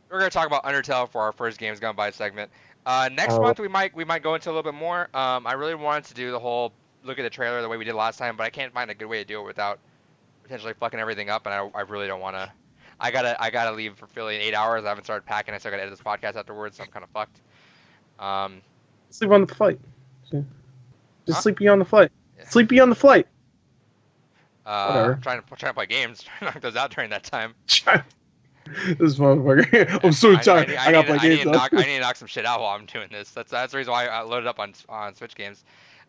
we're gonna talk about Undertale for our first Games Gone By segment. Next Uh, month we might go into a little bit more. I really wanted to do the whole look at the trailer the way we did last time, but I can't find a good way to do it without potentially fucking everything up, and I really don't want to. I gotta leave for Philly in 8 hours. I haven't started packing. I still gotta edit this podcast afterwards, so I'm kind of fucked. Um, Sleep on the flight. Just huh? sleepy on the flight. Yeah. Sleepy on the flight. I'm Whatever. trying to play games, trying to knock those out during that time. This motherfucker. Yeah, I'm so I tired. need I I gotta need play I need games to though. knock some shit out while I'm doing this. That's the reason why I loaded up on Switch games.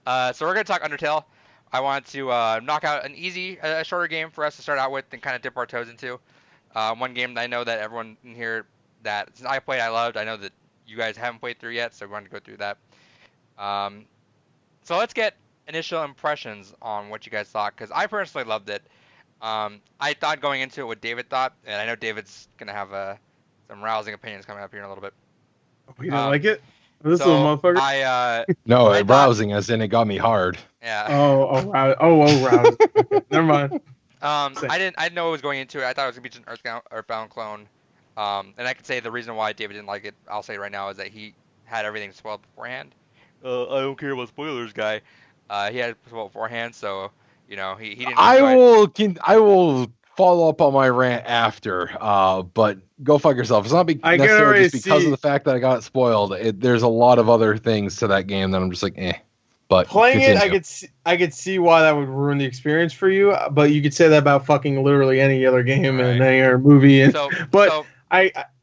So we're gonna talk Undertale. I wanted to knock out an easy, shorter game for us to start out with and kind of dip our toes into. One game that I know that everyone in here that since I played, I loved. I know that you guys haven't played through yet, so we wanted to go through that. Um, so let's get initial impressions on what you guys thought, because I personally loved it. I thought going into it what David thought, and I know David's gonna have some rousing opinions coming up here in a little bit. Oh, you didn't Um, like it? This little so motherfucker. No, I thought, rousing as in it got me hard. yeah. Rouse. Okay, never mind. Same. I didn't know what was going into it. I thought it was gonna be just an Earthbound clone. And I could say the reason why David didn't like it, I'll say right now, is that he had everything spoiled beforehand. I don't care about spoilers, guy. He had it spoiled beforehand, so he didn't enjoy it. I will follow up on my rant after. But go fuck yourself. It's not I can necessarily already just because of see the fact that I got it spoiled. There's a lot of other things to that game that I'm just like, eh. But playing it. continue. I could see why that would ruin the experience for you. But you could say that about fucking literally any other game Right. and any other movie. And So but so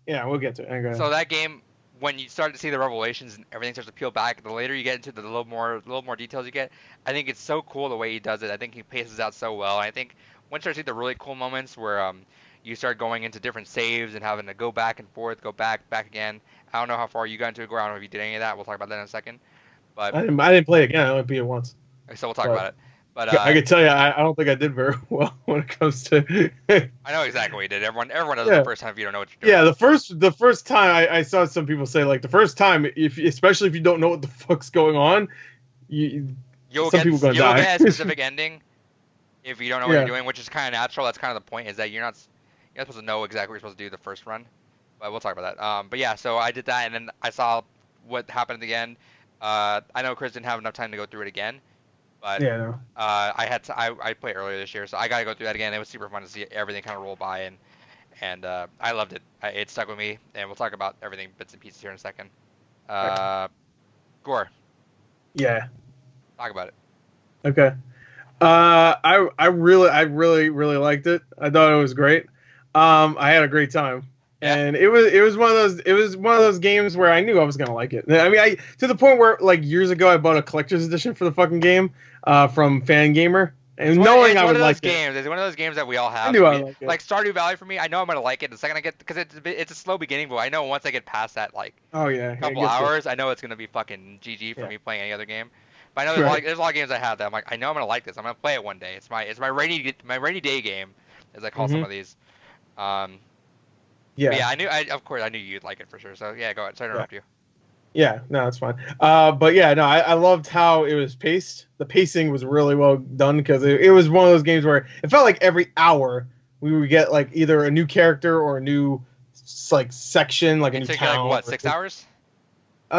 yeah, we'll get to it. Okay. so that game, when you start to see the revelations and everything starts to peel back, the later you get into the little more details you get, I think it's so cool the way he does it. I think he paces out so well. I think once you start to see the really cool moments where you start going into different saves and having to go back and forth, go back again. I don't know how far you got into it, Gore. I don't know if you did any of that. We'll talk about that in a second. But I didn't play it again. I only beat it once. so we'll talk But about it. But I can tell you, I don't think I did very well when it comes to. I know exactly what you did. Everyone does it Yeah. the first time if you don't know what you're doing. Yeah, the first time I saw some people say like the first time, if especially if you don't know what the fuck's going on, some people gonna You'll die. get a specific ending if you don't know what Yeah. you're doing, which is kind of natural. That's kind of the point, is that you're not supposed to know exactly what you're supposed to do the first run. But we'll talk about that. But yeah, so I did that, and then I saw what happened at the end. I know Chris didn't have enough time to go through it again, but Yeah, no. I played earlier this year, so I gotta go through that again. It was super fun to see everything kind of roll by, and I loved it. It stuck with me, and we'll talk about everything bits and pieces here in a second. Gore, Yeah. talk about it. Okay. I really liked it. I thought it was great. I had a great time. Yeah. And it was one of those games where I knew I was gonna like it. I mean, I to the point where like years ago I bought a collector's edition for the fucking game, from Fangamer, and knowing I would like it. It's one of those games that we all have. I knew I would like it. Like Stardew Valley for me, I know I'm gonna like it the second I get, because it's a slow beginning, but I know once I get past that like Oh yeah, it couple gets good. hours, I know it's gonna be fucking GG for Yeah. me playing any other game. But I know there's a lot of games I have that I'm like, I know I'm gonna like this. I'm gonna play it one day. It's my rainy day game, as I call some of these. Yeah. But yeah, of course I knew you'd like it for sure. So yeah, go ahead. Sorry to interrupt you. Yeah, no, that's fine. But yeah, no, I loved how it was paced. The pacing was really well done because it was one of those games where it felt like every hour we would get like either a new character or a new like section, like a It new took you town. like what, 6 hours? Uh,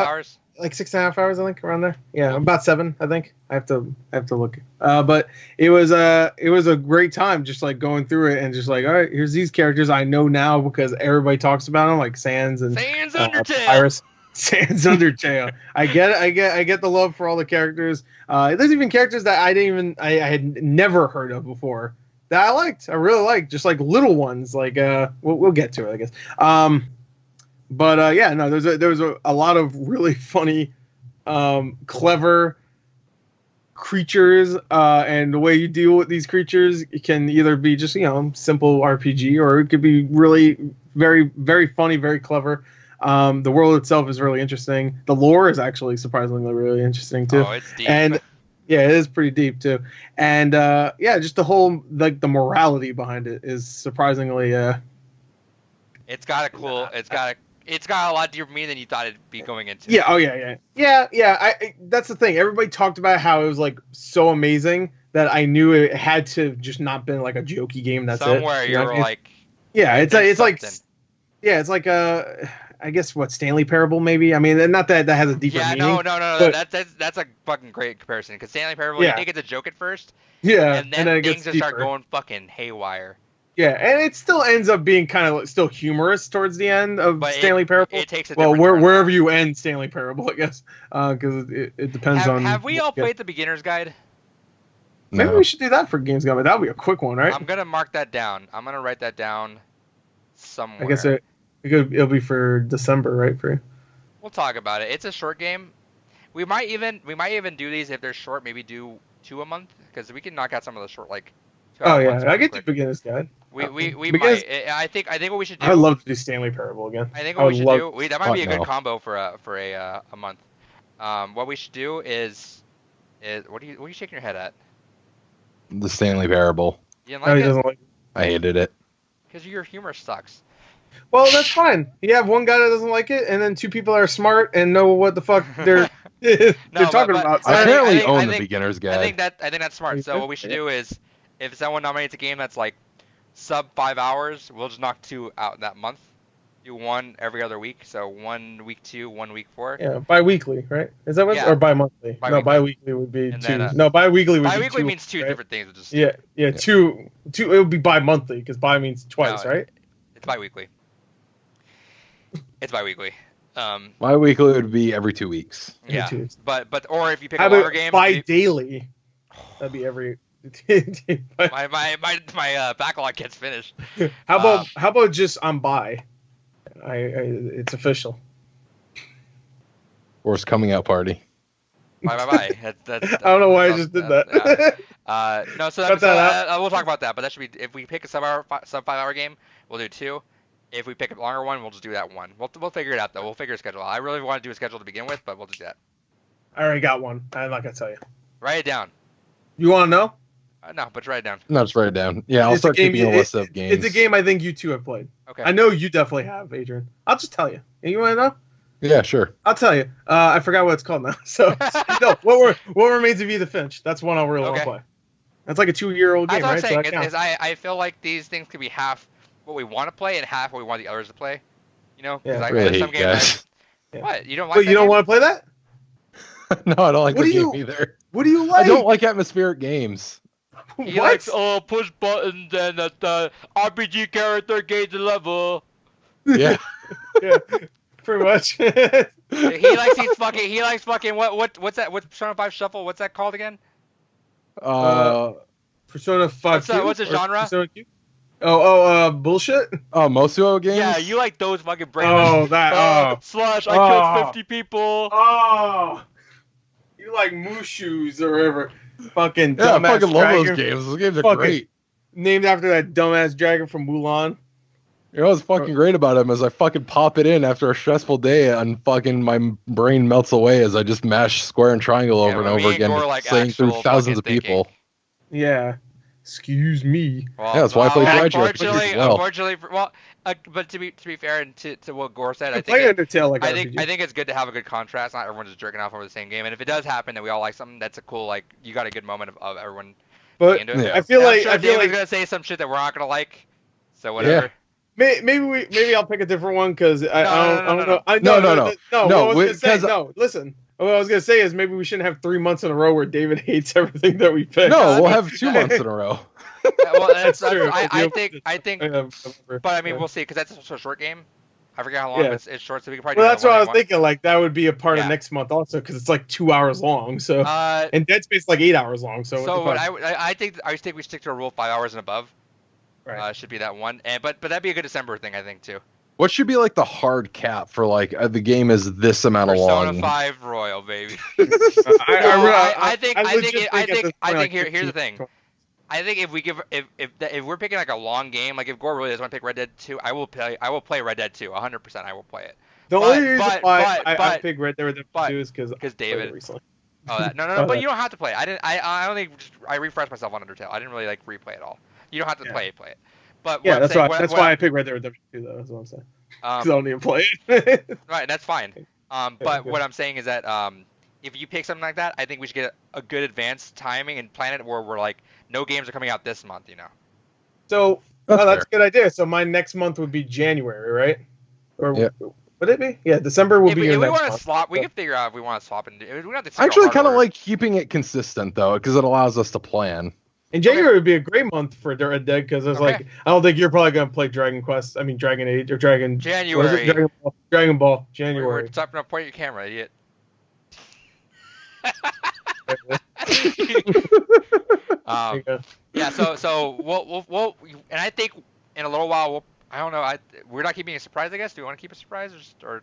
5 hours? like 6.5 hours, I think, around there. Yeah, about 7, I think. I have to look. But it was a great time just like going through it and just like, all right, here's these characters I know now because everybody talks about them, like Sans and Undertale. Pyrus. Sans Undertale. I get it. I get the love for all the characters. There's even characters that I had never heard of before that I liked. I really liked, just like little ones. Like we'll get to it, I guess. But yeah, no, there was a lot of really funny, clever creatures, and the way you deal with these creatures, it can either be just simple RPG, or it could be really very very funny, very clever. The world itself is really interesting. The lore is actually surprisingly really interesting too. Oh, it's deep. And yeah, it is pretty deep too. And yeah, just the whole like the morality behind it is surprisingly. It's got a lot deeper meaning than you thought it'd be going into. Yeah. Oh yeah. That's the thing. Everybody talked about how it was like so amazing that I knew it had to just not been like a jokey game. That's Somewhere it. you're like, yeah, it's there's like something. Yeah, it's like I guess what Stanley Parable maybe. I mean, not that has a deeper Yeah, meaning. no. But That's a fucking great comparison. Because Stanley Parable, you yeah, think it's a joke at first, yeah, and and then then it things gets just start deeper. going fucking haywire. Yeah, and it still ends up being kind of still humorous towards the end of But Stanley Parable. it takes a Well, different turn wherever though. you end Stanley Parable, I guess, because it depends on. Have we all played the beginner's guide? Maybe No. we should do that for Games Gummy. That would be a quick one, right? I'm gonna mark that down. I'm gonna write that down I guess somewhere. it'll be for December, right? For We'll talk about it. It's a short game. We might even do these if they're short. Maybe do 2 a month because we can knock out some of the short like 2 hour yeah, ones I pretty get to quick. beginner's guide. We Because might. I think what we should I would do. love to do Stanley Parable again. I think I what we would should love. do. That might Fuck be a good no. combo for a month. What we should do is what are you shaking your head at? The Stanley Parable. You didn't No, like he it doesn't like. I hated it. because your humor sucks. Well, that's fine. You have one guy that doesn't like it, and then two people that are smart and know what the fuck they're they're talking about. but I I apparently think- own I the think- beginner's I guide. think that's smart. So what we should do is, if someone nominates a game that's like sub 5 hours, we'll just knock 2 out that month. Do one every other week. So 1 week 2, 1 week 4. Yeah, bi-weekly, right? Is that what? Yeah. Or bi-monthly? No, Bi-weekly. bi-weekly would be And 2. then, No, bi-weekly would be Bi-weekly 2. means two right? different things. Just Yeah, 2. It would be bi-monthly because bi means twice, No, right? It's bi-weekly. It's bi-weekly. My weekly would be every 2 weeks. Every Yeah. 2 weeks. But or if you pick How a longer about game, bi-daily? That'd be every. my backlog gets finished. How about just I'm bi? It's official. Or it's coming out party. Bye. That's, I don't know why I just did that. No, so, Cut that out. we'll talk about that. But that should be if we pick a sub 5 hour game, we'll do 2. If we pick a longer one, we'll just do that one. We'll figure it out though. We'll figure a schedule. I really want to do a schedule to begin with, but we'll do that. I already got one. I'm not gonna tell you. Write it down. You want to know? No, but write it down. No, just write it down. Yeah, I'll It's a start game keeping a list of games. It's a game I think you two have played. Okay. I know you definitely have, Adrian. I'll just tell you. You want to know? Yeah, sure. I'll tell you. I forgot what it's called now. So no, what remains of Edith Finch? That's one I'll really want to Okay. play. That's like a 2-year-old game, That's what right? I'm So saying. that Is counts. I feel like these things could be half what we want to play and half what we want the others to play. You know? 'Cause Yeah. I Really some hate games. guys. Yeah. What? You don't like? But that you don't game? want to play that? No, I don't like What the do you- game either. What do you like? I don't like atmospheric games. He What? likes push buttons and the RPG character gains a level. Yeah. Yeah, pretty much. He likes fucking what's that? What's Persona 5 Shuffle? What's that called again? Persona 5. What's the genre? Persona Q? Bullshit. Mosuo games? Yeah, you like those fucking brain. Oh, that. Slash, I Oh. killed 50 people. Oh, you like Mushus or whatever. Fucking Yeah, I dumbass fucking love dragon. those games. Those games are Fucking- great. Named after that dumbass dragon from Mulan. You know what's fucking great about them is I fucking pop it in after a stressful day and fucking my brain melts away as I just mash square and triangle Yeah, over and but me over and again, Gore like saying through actual thousands of fucking people. Yeah. Excuse me. Well, Yeah, that's why I play Dry Jar unfortunately, as well. but to be fair and to what Gore said, I play Undertale like I RPG. think it's good to have a good contrast. Not everyone's just jerking off over the same game. And if it does happen that we all like something, that's a cool like you got a good moment of everyone but being into it. Yeah. I feel And like I'm sure I feel David's like gonna say some shit that we're not gonna like. So whatever. maybe I'll pick a different one because I don't know. No, what I was gonna say, because- no. Listen, what I was gonna say is maybe we shouldn't have 3 months in a row where David hates everything that we pick. No, we'll have 2 months in a row. Well, That's true. I think. Whatever. But I mean, Yeah. we'll see because that's also a short game. I forget how long Yeah. it's short, so we can probably. Well, do that's that what I one was thinking. Like that would be a part Yeah. of next month also because it's like 2 hours long. So and Dead Space is like 8 hours long. So, So what what the fuck? I think we stick to a rule of 5 hours and above. Right. Should be that one. And but that'd be a good December thing, I think too. What should be like the hard cap for like the game is this amount of Persona long? 5 Royal, baby. I think legit I at this think point, like, here's the 15. thing. I think if we give if we're picking like a long game, like if Gore really doesn't want to pick Red Dead 2, I will play Red Dead 2. 100% I will play it. The But- only reason but- why but- I picked Red Dead Redemption but- 2 is because David. recently. Oh, no, but you don't have to play. I refreshed myself on Undertale. I didn't really like replay it all. You don't have to Yeah. play it. But Yeah, what that's I'm saying, why. That's why I picked Red Dead Redemption 2, though. That's what I'm saying. Because I don't need to play it. Right, that's fine. But Okay. what I'm saying is that if you pick something like that, I think we should get a good advanced timing and plan it where we're like, no games are coming out this month, you know. So That's that's a good idea. So my next month would be January, right? Or Yeah. would it be? Yeah, December will If be we, your if we next want to month. swap, we So. can figure out if we want to swap and we don't have to I figure out actually hard kind of order. like keeping it consistent though, because it allows us to plan. And January would be a great month for Red Dead because it's Okay. like I don't think you're probably gonna play Dragon Quest. I mean Dragon Age or Dragon. What is it? January. Dragon Ball. We're January. stopping to point your camera, idiot. There you go. Yeah, so we'll and I think in a little while I don't know, we're not keeping a surprise, I guess. Do we want to keep a surprise or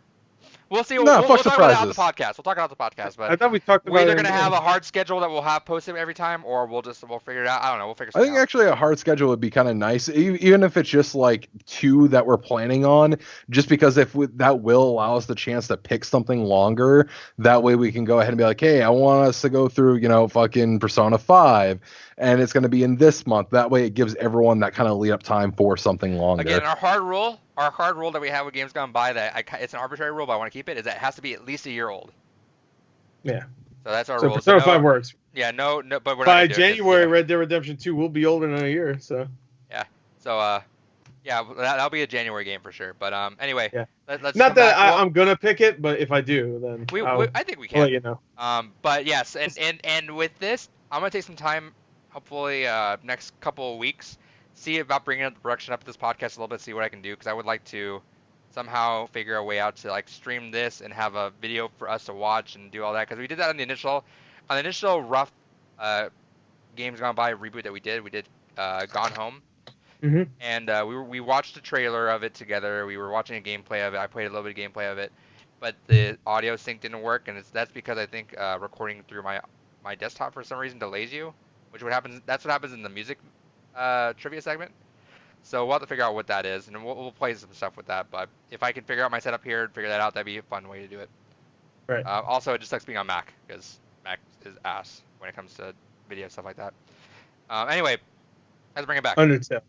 we'll see. No, We'll fuck talk about it on the surprises. podcast. We'll talk about the podcast, I but thought we talked about we're either it gonna in- have a hard schedule that we'll have posted every time, or we'll figure it out. I don't know. We'll figure I something think out. actually a hard schedule would be kind of nice, even if it's just like 2 that we're planning on. Just because that will allow us the chance to pick something longer. That way we can go ahead and be like, hey, I want us to go through, fucking Persona 5, and it's going to be in this month. That way it gives everyone that kind of lead up time for something longer. Again, our hard rule that we have with games gone by, it's an arbitrary rule, but I want to keep it, is that it has to be at least a year old. Yeah. So that's our So rule. Persona 5 works. Yeah, no, but we're By not gonna do it 'cause, January, Red Dead Redemption 2 will be older than a year. So. So yeah, that'll be a January game for sure. But anyway, Yeah. let's Not come that back. I'm gonna pick it, but if I do, then I think we I'll can. let you know. But yes, and with this, I'm gonna take some time, hopefully next couple of weeks, see about bringing up the production up this podcast a little bit, see what I can do, because I would like to somehow figure a way out to like stream this and have a video for us to watch and do all that, because we did that on the initial rough games gone by reboot that we did Gone Home. Mm-hmm. And we watched a trailer of it together. We were watching a gameplay of it. I played a little bit of gameplay of it, but the audio sync didn't work, and that's because I think recording through my desktop for some reason delays you, that's what happens in the music trivia segment. So we'll have to figure out what that is, and we'll play some stuff with that. But if I can figure out my setup here and figure that out, that'd be a fun way to do it. Right. Also, it just sucks being on Mac, because Mac is ass when it comes to video stuff like that. Anyway, let's bring it back. Undertale.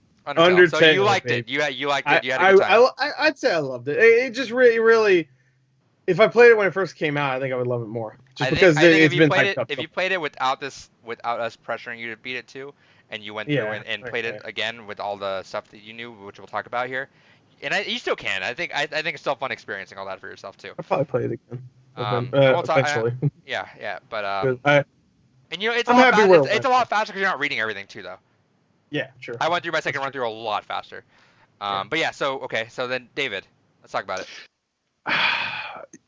So you liked it. You liked it. You had a good time. I'd say I loved it. It just really, if I played it when it first came out, I think I would love it more. Just because it's been hyped up. If you played it without us pressuring you to beat it too, and you went through and played it again with all the stuff that you knew, which we'll talk about here, and you still can. I think it's still fun experiencing all that for yourself too. I'll probably play it again. Eventually. But and it's a lot faster because you're not reading everything too, though. Yeah, sure. I went through my second run through a lot faster. But yeah, so then David, let's talk about it.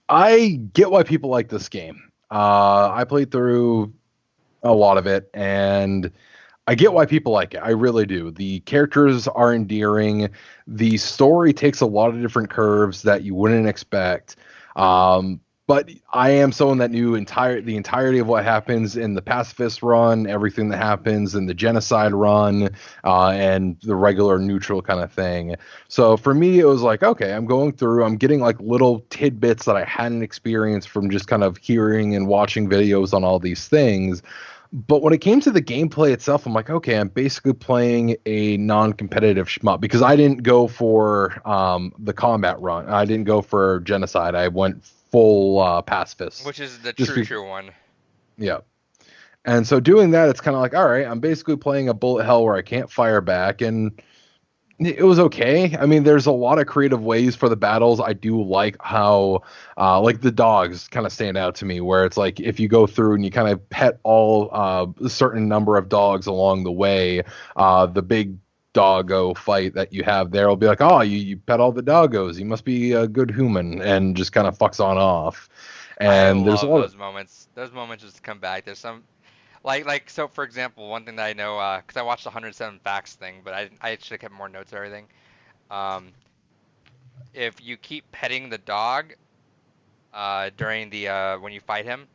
I get why people like this game. I played through a lot of it, and I get why people like it. I really do. The characters are endearing. The story takes a lot of different curves that you wouldn't expect. But I am someone that knew the entirety of what happens in the pacifist run, everything that happens in the genocide run, and the regular neutral kind of thing. So for me, it was like, okay, I'm going through, I'm getting like little tidbits that I hadn't experienced from just kind of hearing and watching videos on all these things. But when it came to the gameplay itself, I'm like, okay, I'm basically playing a non-competitive shmup, because I didn't go for the combat run. I didn't go for genocide. I went full pacifist, which is the true one. Yeah. And so doing that, it's kind of like, all right, I'm basically playing a bullet hell where I can't fire back, and it was okay. I mean, there's a lot of creative ways for the battles. I do like how like the dogs kind of stand out to me, where it's like if you go through and you kind of pet all a certain number of dogs along the way, the big doggo fight that you have there will be like, oh, you pet all the doggos, you must be a good human, and just kind of fucks on off. And there's a lot of those moments just come back. There's some like so for example, one thing that I know, because I watched the 107 facts thing, but I should have kept more notes of everything. If you keep petting the dog during the when you fight him,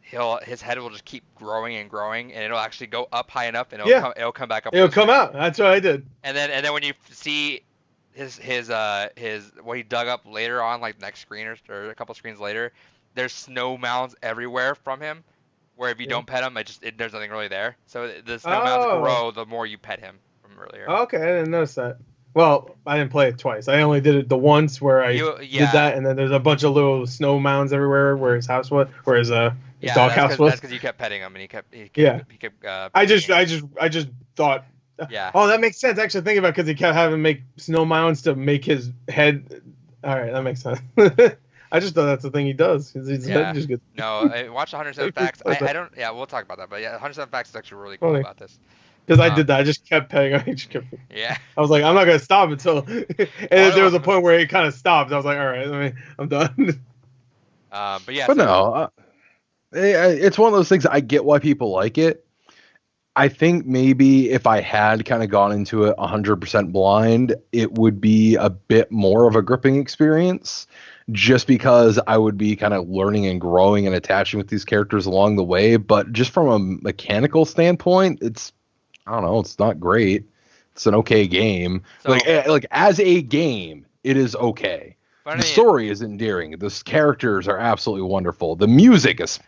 his head will just keep growing and growing, and it'll actually go up high enough, and it'll come back up. It'll come out. That's what I did. And then when you see his what he dug up later on, like next screen or a couple screens later, there's snow mounds everywhere from him. Where if you don't pet him, there's nothing really there. So the snow mounds grow the more you pet him from earlier. Okay, I didn't notice that. Well, I didn't play it twice. I only did it the once where I did that, and then there's a bunch of little snow mounds everywhere where his house was, where his doghouse was. That's because you kept petting him, and he kept. I just thought. Yeah. Oh, that makes sense. Actually, thinking about because he kept having make snow mounds to make his head All right, that makes sense. I just thought that's the thing he does. His head Yeah. just gets No, watch 107 Facts. I don't. Yeah, we'll talk about that. But yeah, 107 Facts is actually really cool funny about this. because I did that. I just kept paying. Yeah. I was like, I'm not gonna stop until. And then there was a point where it kind of stopped. I was like, all right, I'm done. But yeah. But So, no, it's one of those things. I get why people like it. I think maybe if I had kind of gone into it 100% blind, it would be a bit more of a gripping experience, just because I would be kind of learning and growing and attaching with these characters along the way. But just from a mechanical standpoint, I don't know, it's not great. It's an okay game. So- Like as a game, it is okay. but I The mean, story is endearing. The characters are absolutely wonderful. The music is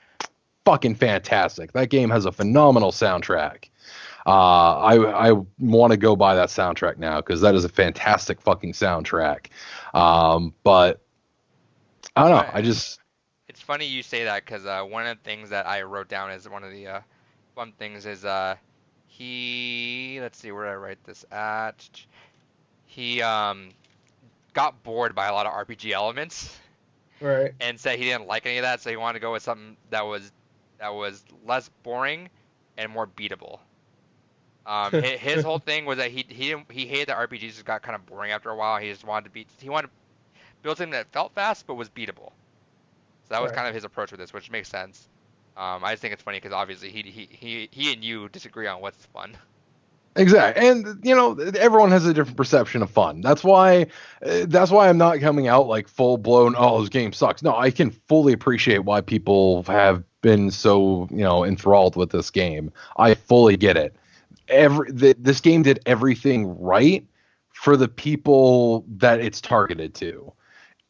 fucking fantastic. That game has a phenomenal soundtrack. I want to go buy that soundtrack now because that is a fantastic fucking soundtrack. But I don't know. Right. I just it's funny you say that because one of the things that I wrote down is one of the fun things is he. Let's see, where did I write this at? He got bored by a lot of RPG elements Right. and said he didn't like any of that, so he wanted to go with something that was less boring and more beatable. His whole thing was that he hated that RPGs just got kind of boring after a while. He wanted to build something that felt fast but was beatable. So that was Right. kind of his approach with this, which makes sense. I just think it's funny because obviously he and you disagree on what's fun. exactly, and you know, everyone has a different perception of fun. That's why I'm not coming out like full blown. Oh, this game sucks. No, I can fully appreciate why people have been so enthralled with this game. I fully get it. This game did everything right for the people that it's targeted to.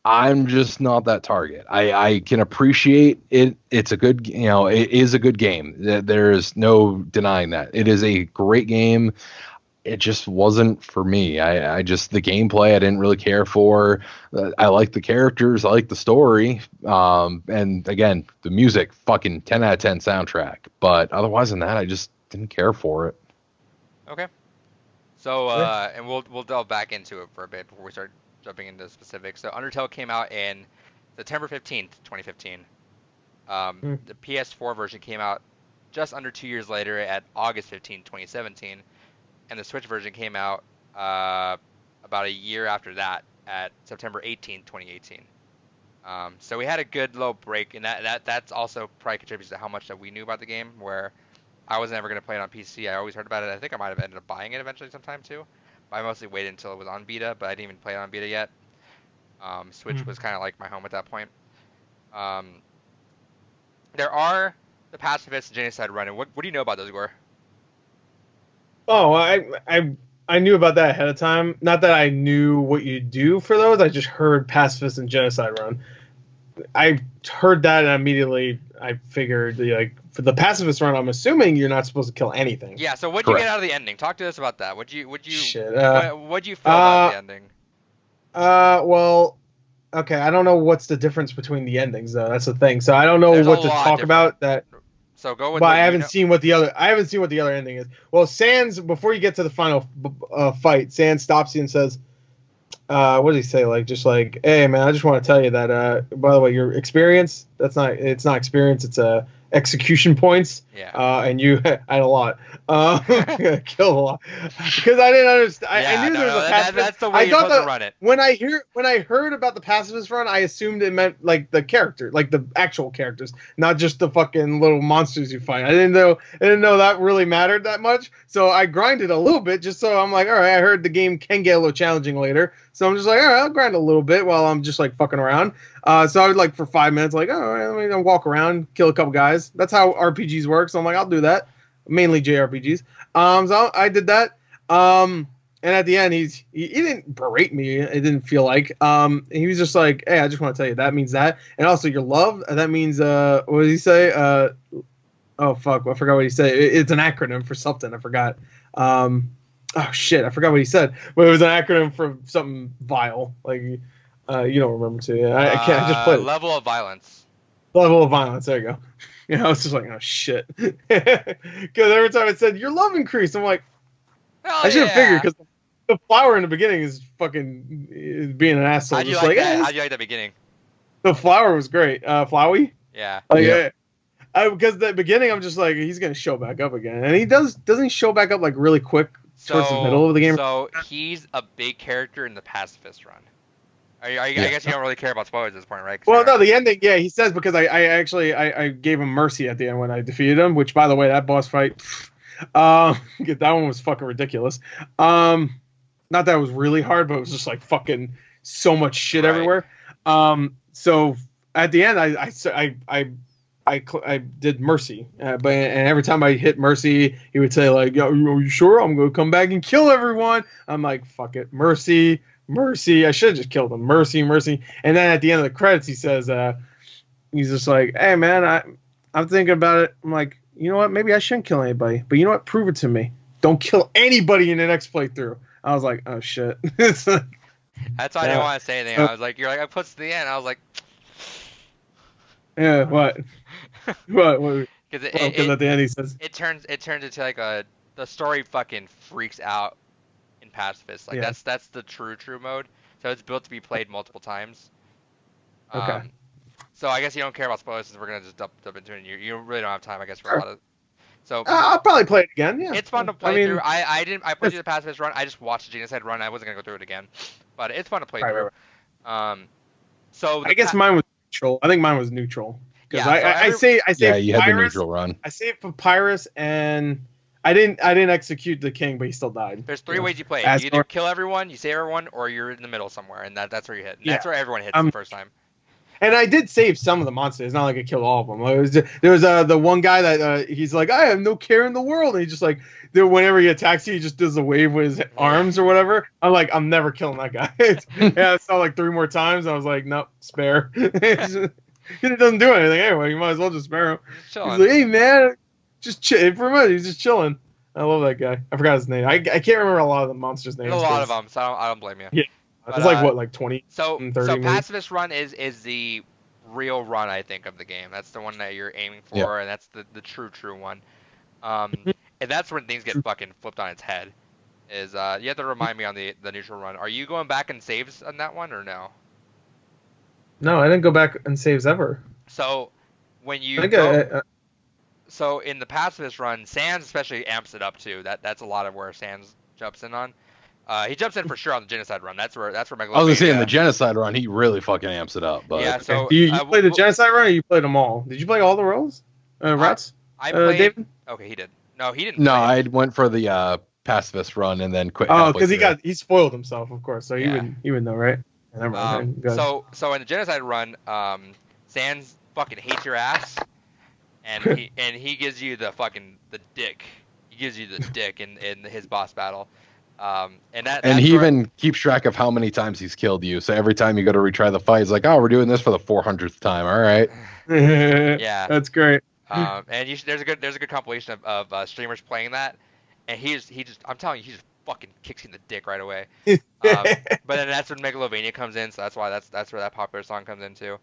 I'm just not that target. I can appreciate it. It's a good, it is a good game. There is no denying that. It is a great game. It just wasn't for me. I just, the gameplay I didn't really care for. I like the characters. I like the story. And again, the music, fucking 10 out of 10 soundtrack. But otherwise than that, I just didn't care for it. Okay. So Sure. and we'll delve back into it for a bit before we start jumping into specifics. So Undertale came out in September 15th, 2015. The PS4 version came out just under 2 years later at August 15th, 2017, and the Switch version came out about a year after that at September 18th, 2018. So we had a good little break, and that's also probably contributes to how much that we knew about the game, where I was never going to play it on PC. I always heard about it. I think I might have ended up buying it eventually sometime too. But I mostly waited until it was on beta, but I didn't even play it on beta yet. Switch was kind of like my home at that point. There are the pacifist and genocide run, and what do you know about those, Gore? Oh, I knew about that ahead of time. Not that I knew what you do for those. I just heard pacifist and genocide run. I heard that and immediately I figured like for the pacifist run, I'm assuming you're not supposed to kill anything. Yeah. So what'd you get out of the ending? Talk to us about that. What'd you Shit. what'd you feel about the ending? Well, okay. I don't know what's the difference between the endings though. That's the thing. So I don't know There's a what to lot talk different. about that. So go with. But what I you haven't know. seen what the other ending is. Well, Sans, before you get to the final fight, Sans stops you and says, what does he say? Like, just like, hey man, I just want to tell you that by the way, your experience, it's not experience, it's execution points. Yeah. And you had a lot. Killed a lot. Because I didn't understand. I knew there was a pacifist. That's the way you're supposed to run it. When I heard about the pacifist run, I assumed it meant like the character, like the actual characters, not just the fucking little monsters you fight. I didn't know that really mattered that much. So I grinded a little bit just so I'm like, all right, I heard the game can get a little challenging later. So I'm just like, all right, I'll grind a little bit while I'm just like fucking around. So I was like for 5 minutes, like, all right, let me walk around, kill a couple guys. That's how RPGs work. So I'm like, I'll do that. Mainly JRPGs. So I did that. And at the end, he didn't berate me. It didn't feel like. He was just like, hey, I just want to tell you that means that, and also your love. That means what did he say? Oh fuck, I forgot what he said. It's an acronym for something. I forgot. Oh shit, I forgot what he said. But it was an acronym for something vile. Like you don't remember too. Yeah, I can't. I just played Level of violence. Level of violence. There you go. Yeah, I was just like, oh shit, because every time it said your love increased, I'm like, I should have figured because the flower in the beginning is fucking being an asshole. How'd you Just like that? "Eh." How'd you like that beginning? The flower was great. Flowey. Yeah. Like, Yeah. because the beginning, I'm just like, he's gonna show back up again, and he doesn't he show back up like really quick towards the middle of the game? So he's a big character in the pacifist run. I Yeah. guess you don't really care about spoilers at this point, right? 'Cause Well, you're no, not- the ending, yeah, he says because I actually I gave him mercy at the end when I defeated him. Which, by the way, that boss fight, that one was fucking ridiculous. Not that it was really hard, but it was just like fucking so much shit Right. everywhere. So at the end, I did mercy, and every time I hit mercy, he would say like, "Yo, are you sure? I'm gonna come back and kill everyone." I'm like, "Fuck it, mercy, mercy." I should have just killed him, mercy, mercy. And then at the end of the credits, he says, he's just like, "Hey man, I'm thinking about it." I'm like, you know what? Maybe I shouldn't kill anybody, but you know what? Prove it to me. Don't kill anybody in the next playthrough. I was like, oh shit. It's like, That's why I didn't want to say anything. I was like, you're like, I put to the end. I was like, yeah, what? What? because At the end he says, it turns into like the story fucking freaks out in pacifist. Like Yeah. that's the true mode. So it's built to be played multiple times. Okay. So I guess you don't care about spoilers since we're gonna just dump into it. You really don't have time, I guess, for Sure. a lot of. So I'll probably play it again. Yeah, it's fun to play I mean, through. I played through the pacifist run. I just watched the genocide run. I wasn't gonna go through it again, but it's fun to play Right, through. right. So I guess mine was neutral. I think mine was neutral because Yeah, I say Yeah, you had the Papyrus. neutral run. I saved Papyrus and I didn't execute the king, but he still died. There's three ways you play it. As You either far- kill everyone, you save everyone, or you're in the middle somewhere, and that's where you hit. And Yeah. that's where everyone hits Um, the first time. And I did save some of the monsters. It's not like I killed all of them. There was the one guy that he's like, I have no care in the world. And he just like, whenever he attacks you, he just does a wave with his arms or whatever. I'm like, I'm never killing that guy. Yeah, I saw like 3 more times. I was like, nope, spare. Because it doesn't do anything anyway. You might as well just spare him. Just He's chilling. like, hey man, just chill. For a minute, he's just chilling. I love that guy. I forgot his name. I can't remember a lot of the monsters' names. There's a lot of them, so I don't blame you. Yeah. But, It's like what, like 20? So 30 so maybe? pacifist run is the real run, I think, of the game. That's the one that you're aiming for, Yeah. and that's the true one. And that's when things get fucking flipped on its head. Is you have to remind me on the neutral run. Are you going back and saves on that one or no? No, I didn't go back and saves ever. So when you I think go, so in the pacifist run, Sans especially amps it up too. That's a lot of where Sans jumps in on. He jumps in for sure on the genocide run. That's where I was gonna say in Megalovania- the genocide run, he really fucking amps it up. But Yeah, so you played the w- genocide run, or you played them all? Did you play all the roles? Rats? I played. David? Okay, he did. No, he didn't. no, play. I went for the pacifist run and then quit. Oh, halfway because through. he spoiled himself, of course. So Yeah. he would know, right? Never mind. Go ahead. So in the genocide run, Sans fucking hates your ass, and he gives you the dick. He gives you the dick in his boss battle. And And he even keeps track of how many times he's killed you. So every time you go to retry the fight, he's like, "Oh, we're doing this for the 400th time. All right." Yeah. That's great. And there's a good compilation of streamers playing that, and he just I'm telling you, he just fucking kicks you in the dick right away. But then that's when Megalovania comes in, so that's why that's where that popular song comes in too.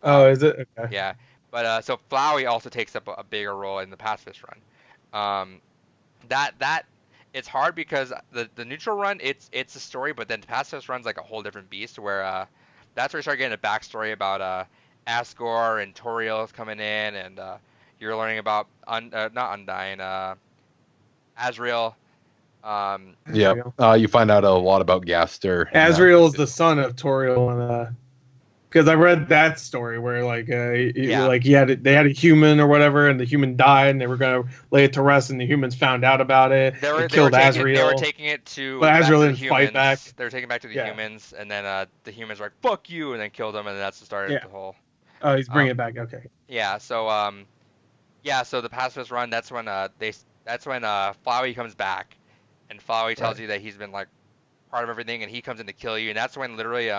Oh, is it? Okay. Yeah. But so Flowey also takes up a bigger role in the pacifist run. That it's hard because the neutral run it's a story, but then pacifist run's like a whole different beast where that's where you start getting a backstory about Asgore and Toriel's coming in, and you're learning about not Undying, Azrael. Yeah. You find out a lot about Gaster. Azrael's the son of Toriel, and because I read that story where like they had a human or whatever, and the human died, and they were gonna lay it to rest, and the humans found out about it. They killed Azrael. They were taking it to. But Azrael back to the didn't fight humans. back. They were taking it back to the Yeah. humans, and then the humans were like, "Fuck you," and then killed them, and that's the start of the whole. Oh, he's bringing it back. Okay. Yeah. So so the pacifist run. That's when Flowey comes back, and Flowey tells you that he's been like part of everything, and he comes in to kill you, and that's when literally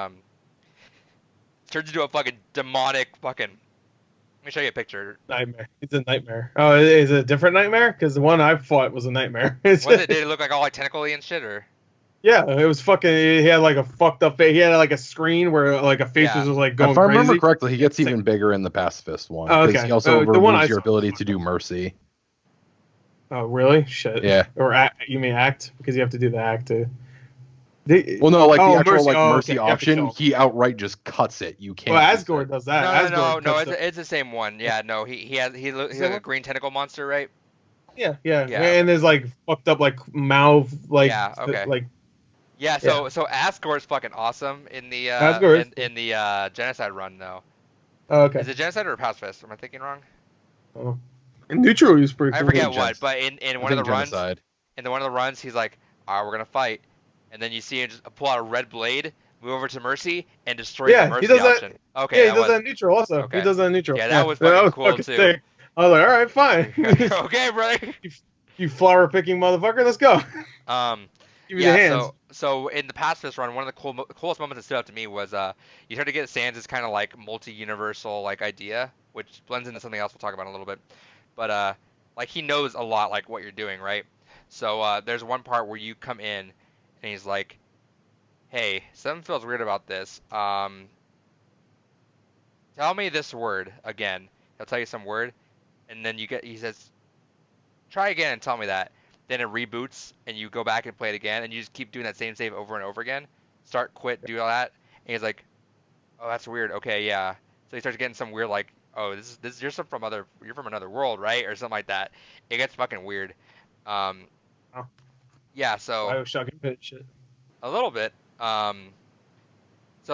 turns into a fucking demonic fucking. Let me show you a picture. Nightmare. It's a nightmare. Oh, is it a different nightmare? Because the one I fought was a nightmare. Was it? Did it look like all like tentacle-y and shit, or? Yeah, it was fucking. He had like a fucked up face. He had like a screen where like a face was like going If I remember crazy. correctly, he gets even bigger in the pacifist one. Oh, Because okay. he also The one I removes your saw. ability to do mercy. Oh, really? Shit. Yeah. Or you mean act? Because you have to do the act to Well, no, like the actual mercy. mercy Okay. You have to kill option, him. he outright just cuts it. You can't. Well, use Asgore it. does that. No, Asgore cuts it's the same one. Yeah, no, he's that like a one? green tentacle monster, right? Yeah. Yeah. And there's like fucked up like mouth Yeah, okay. Yeah, Yeah. so Asgore's fucking awesome in the Asgore is cool. in the genocide run though. Oh, okay. Is it genocide or pacifist? Am I thinking wrong? Oh. And Neutral is pretty I cool. forget Gens- what, but in I one of the think runs, genocide. one of the runs, he's like, "All right, we're gonna fight," and then you see him just pull out a red blade, move over to Mercy, and destroy the Yeah, Mercy he does that. option. Okay, Yeah, he that does was that in Neutral also. okay. He does that in Neutral. Yeah, that was fucking cool too. Sick. I was like, all right, fine. Okay, brother. You flower picking motherfucker, let's go. Give me the hands. So in the pacifist run, one of the coolest moments that stood out to me was you start to get Sans' kind of like multi-universal like idea, which blends into something else we'll talk about in a little bit. But like he knows a lot like what you're doing, right? So there's one part where you come in and he's like, "Hey, something feels weird about this. Tell me this word again." He'll tell you some word, and then he says, "Try again and tell me that." Then it reboots, and you go back and play it again, and you just keep doing that same save over and over again. Start, quit, do all that, and he's like, "Oh, that's weird. Okay, yeah." So he starts getting some weird like, "Oh, you're from another world, right?" Or something like that. It gets fucking weird. Um, Oh. yeah. So Bioshock Infinite shit. a little bit. So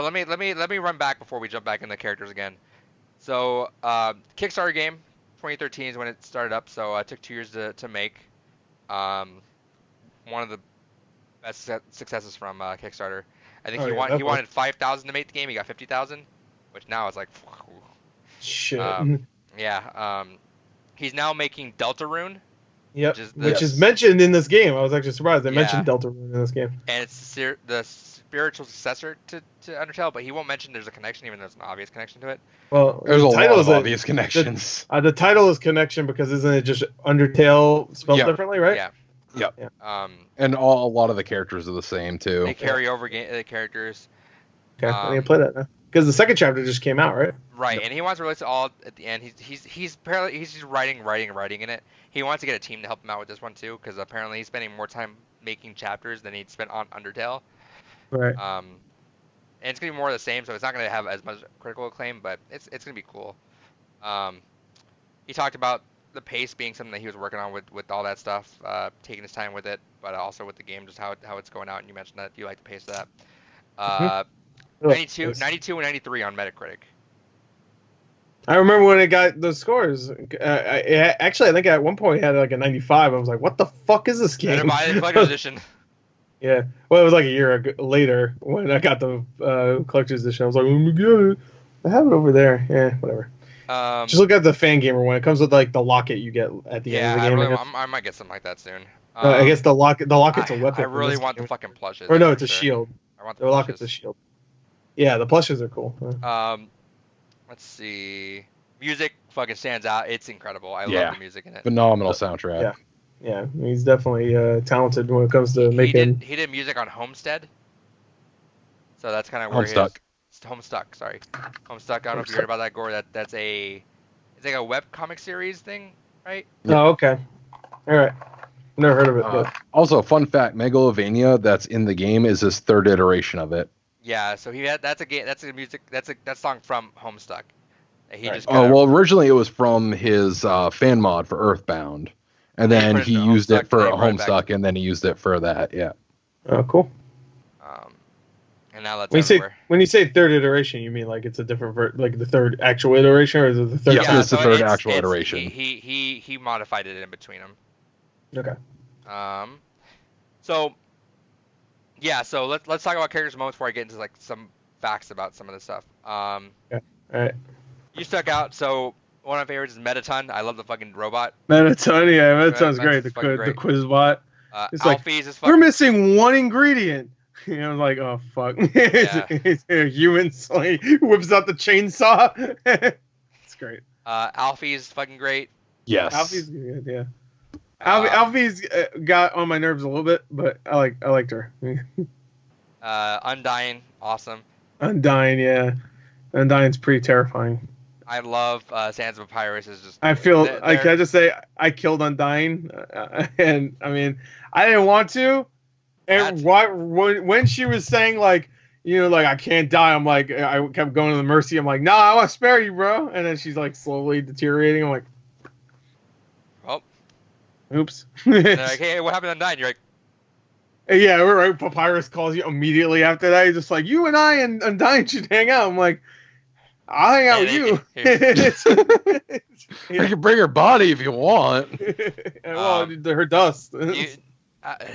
let me run back before we jump back into characters again. So Kickstarter game, 2013 is when it started up. So it took 2 years to make. One of the best successes from Kickstarter. I think he wanted 5,000 to make the game. He got 50,000, which now is like, shit. Yeah. He's now making Deltarune. Yep. Which is mentioned in this game. I was actually surprised they mentioned Deltarune in this game. And it's the spiritual successor to Undertale, but he won't mention there's a connection, even though there's an obvious connection to it. Well, there's a lot of obvious connections. The title is connection because isn't it just Undertale spelled differently, right? Yeah. Yeah. And a lot of the characters are the same too. They carry over the characters. Okay, I need to play that now. Because the second chapter just came out, right? Right, and he wants to release it all at the end. He's apparently just writing in it. He wants to get a team to help him out with this one too, because apparently he's spending more time making chapters than he'd spent on Undertale. Right. And it's gonna be more of the same, so it's not gonna have as much critical acclaim, but it's gonna be cool. He talked about the pace being something that he was working on with all that stuff, taking his time with it, but also with the game, just how it's going out. And you mentioned that you like the pace of that. 92 and 93 on Metacritic. I remember when it got those scores. Actually, I think at one point it had like a 95. I was like, "What the fuck is this game?" Better buy the collector's edition. Yeah, well, it was like a year later when I got the collector's edition. I was like, "Oh my god, I have it over there." Yeah, whatever. Just look at the fan gamer one. It comes with like the locket you get at the end of the game. I might get something like that soon. I guess the locket's a weapon. I really want the fucking plushes. Or no, it's a shield. I want the locket's a shield. Yeah, the plushes are cool. Let's see. Music fucking stands out. It's incredible. I love the music in it. Phenomenal soundtrack. Yeah, he's definitely talented when it comes to making. He did music on Homestead. So that's kind of where Homestuck. Sorry, Homestuck. I don't know if you heard about that, Gore. It's like a web comic series thing, right? Oh, okay. All right. Never heard of it. Also, fun fact: Megalovania that's in the game is his third iteration of it. Yeah, so that's a song from Homestuck. He just originally it was from his fan mod for Earthbound, and then he used it for Homestuck, and then he used it for that. Yeah. Oh, cool. And now that's when you say third iteration, you mean like it's a different like the third actual iteration, or is it the third? Yeah, it's the third actual iteration. He modified it in between them. Okay. So. Yeah, so let's talk about characters moments before I get into like some facts about some of this stuff. Yeah. All right. You stuck out. So one of my favorites is Metaton. I love the fucking robot. Metaton, yeah, Metaton's great. The quiz bot. It's Alfie's is we're missing one ingredient. You know, like, oh fuck, Yeah. it's a human. So he whips out the chainsaw. It's great. Alfie's fucking great. Yes. Alfie's good. Yeah. Alfie's got on my nerves a little bit, but I liked her. Undying, awesome. Undying, yeah. Undying's pretty terrifying. I love Sands of Papyrus. Is just. I feel can I just say I killed Undying, and I mean I didn't want to, And when she was saying like, like I can't die, I'm like, I kept going to the mercy. I'm like, no, I want to spare you, bro. And then she's like slowly deteriorating. I'm like, Oh. Oops. They're like, hey, what happened on 9? You're like, yeah, we're right. Papyrus calls you immediately after that. He's just like, you and I and Undyne should hang out. I'm like, I'll hang out with you. You can bring her body if you want. Well, her dust. Did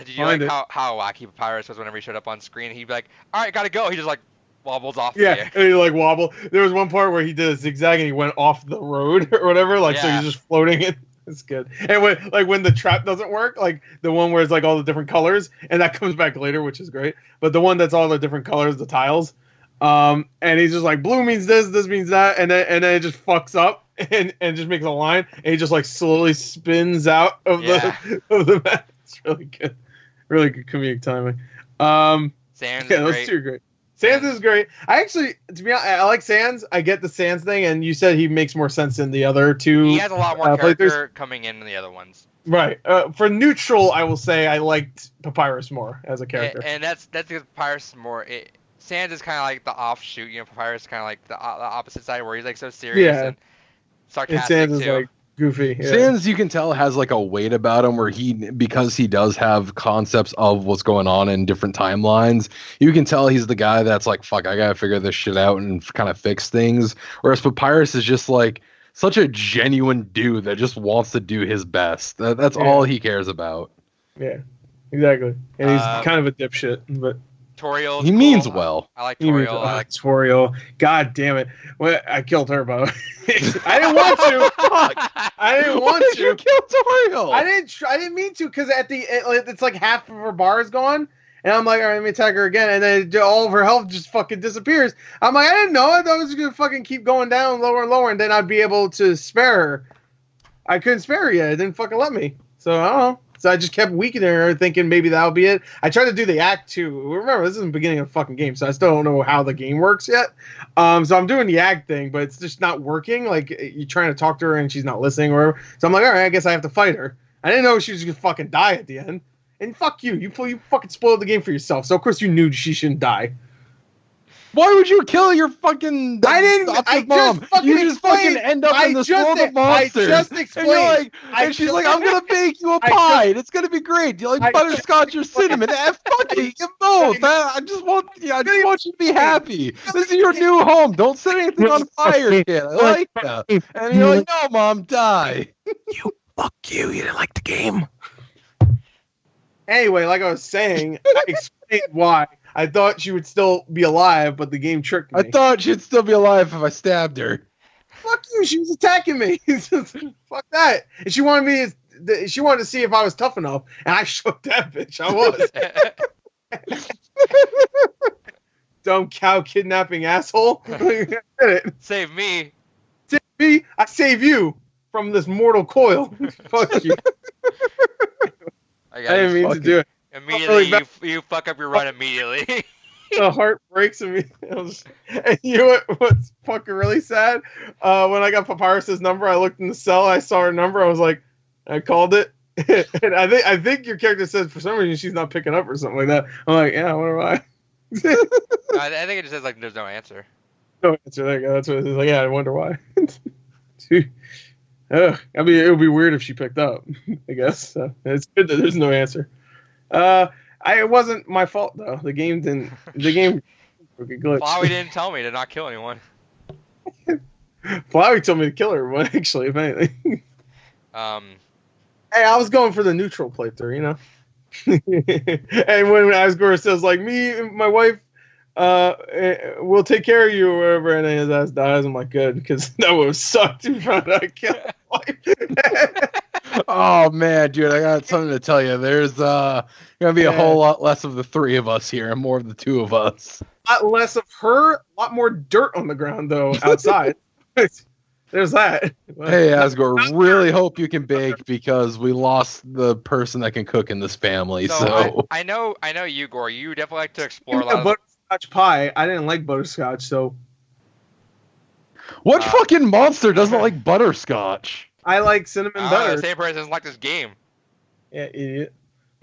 you like how wacky Papyrus was whenever he showed up on screen? He'd be like, all right, gotta go. He just like wobbles off. Yeah, and he like wobble. There was one part where he did a zigzag and he went off the road or whatever. Like, so he's just floating in. It's good. And when the trap doesn't work, like the one where it's like all the different colors, and that comes back later, which is great. But the one that's all the different colors, the tiles, and he's just like, blue means this means that, and then it just fucks up and just makes a line, and he just like slowly spins out of the map. It's really good comedic timing. Sans those two are great. Sans is great. I actually, to be honest, I like Sans. I get the Sans thing, and you said he makes more sense in the other two. He has a lot more character coming in than the other ones. Right. For neutral, I will say I liked Papyrus more as a character. And that's because Papyrus is more. Sans is kind of like the offshoot. Papyrus is kind of like the opposite side, where he's like so serious and sarcastic and Sans too. Is like goofy. Yeah. Sans, you can tell, has like a weight about him where because he does have concepts of what's going on in different timelines, you can tell he's the guy that's like, fuck, I gotta figure this shit out and kind of fix things. Whereas Papyrus is just like such a genuine dude that just wants to do his best. That's all he cares about. Yeah, exactly. And he's kind of a dipshit, but Toriel. He means well. I like Toriel. I like Toriel. God damn it! Well, I killed her, by the way. I didn't want to. Fuck. I didn't want to. You kill Toriel. I didn't mean to, because at the it's like half of her bar is gone, and I'm like, all right, let me attack her again, and then all of her health just fucking disappears. I'm like, I didn't know. I thought it was gonna fucking keep going down lower and lower, and then I'd be able to spare her. I couldn't spare her yet. It didn't fucking let me. So I don't know. So I just kept weakening her, thinking maybe that'll be it. I tried to do the act 2. Remember, this is the beginning of the fucking game, so I still don't know how the game works yet. So I'm doing the act thing, but it's just not working. Like, you're trying to talk to her and she's not listening or whatever. So I'm like, all right, I guess I have to fight her. I didn't know she was going to fucking die at the end. And fuck you. You fucking spoiled the game for yourself. So, of course, you knew she shouldn't die. Why would you kill your fucking mom? You just fucking end up in this world of monsters. I just explained. And you're like, she's like, I'm gonna bake you a pie. And it's gonna be great. Do you like butterscotch or cinnamon? Fuck it, get both. I just want you to be happy. This is your new home. Don't set anything on fire, kid. I like that. And you're like, no, mom, die. Fuck you. You didn't like the game. Anyway, like I was saying, I explained why. I thought she would still be alive, but the game tricked me. I thought she'd still be alive if I stabbed her. Fuck you! She was attacking me. Fuck that! And she wanted to see if I was tough enough, and I shook that bitch. I was. Dumb cow kidnapping asshole. Save me. Save me. I save you from this mortal coil. Fuck you. I didn't mean to do it. Immediately, you fuck up your run immediately. The heart breaks in me. And you know what's fucking really sad? When I got Papyrus's number, I looked in the cell, I saw her number, I was like, I called it. And I think your character says for some reason she's not picking up or something like that. I'm like, yeah, what am I? I think it just says like there's no answer. No answer. There you go. That's what it is. Like, yeah, I wonder why. I mean, it would be weird if she picked up. I guess it's good that there's no answer. It wasn't my fault though. The game didn't. The game glitched. Flowey didn't tell me to not kill anyone. Flowey told me to kill everyone. Actually, if anything. Hey, I was going for the neutral playthrough, you know. And when Asgore says like, me and my wife, we'll take care of you or whatever, and then his ass dies, I'm like, good, because that would have sucked if I killed my wife. Oh man, dude, I got something to tell you. There's gonna be a whole lot less of the three of us here and more of the two of us. A lot less of her, a lot more dirt on the ground though outside. There's that. Hey Asgore, really hope you can bake because we lost the person that can cook in this family. So I know you, Gore. You definitely like to explore a lot of butterscotch pie. I didn't like butterscotch, so what fucking monster doesn't like butterscotch? I like cinnamon better. The same person doesn't like this game. Yeah, idiot.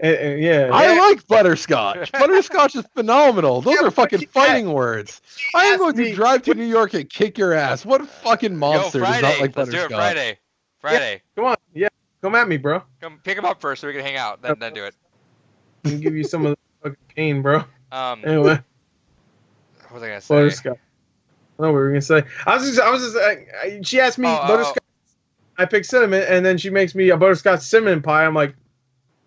Yeah. I like butterscotch. Butterscotch is phenomenal. Those are fucking fighting words. I am going to drive to New York and kick your ass. What fucking Yo, monster does not Friday. like Let's do it butterscotch? Friday. Yeah, Friday. come on. Yeah, come at me, bro. Come pick him up first so we can hang out. Then do it. I can give you some of the fucking pain, bro. What Anyway, was I gonna say? butterscotch. I don't know what we were gonna say. She asked me butterscotch. I picked cinnamon, and then she makes me a butterscotch cinnamon pie. I'm like,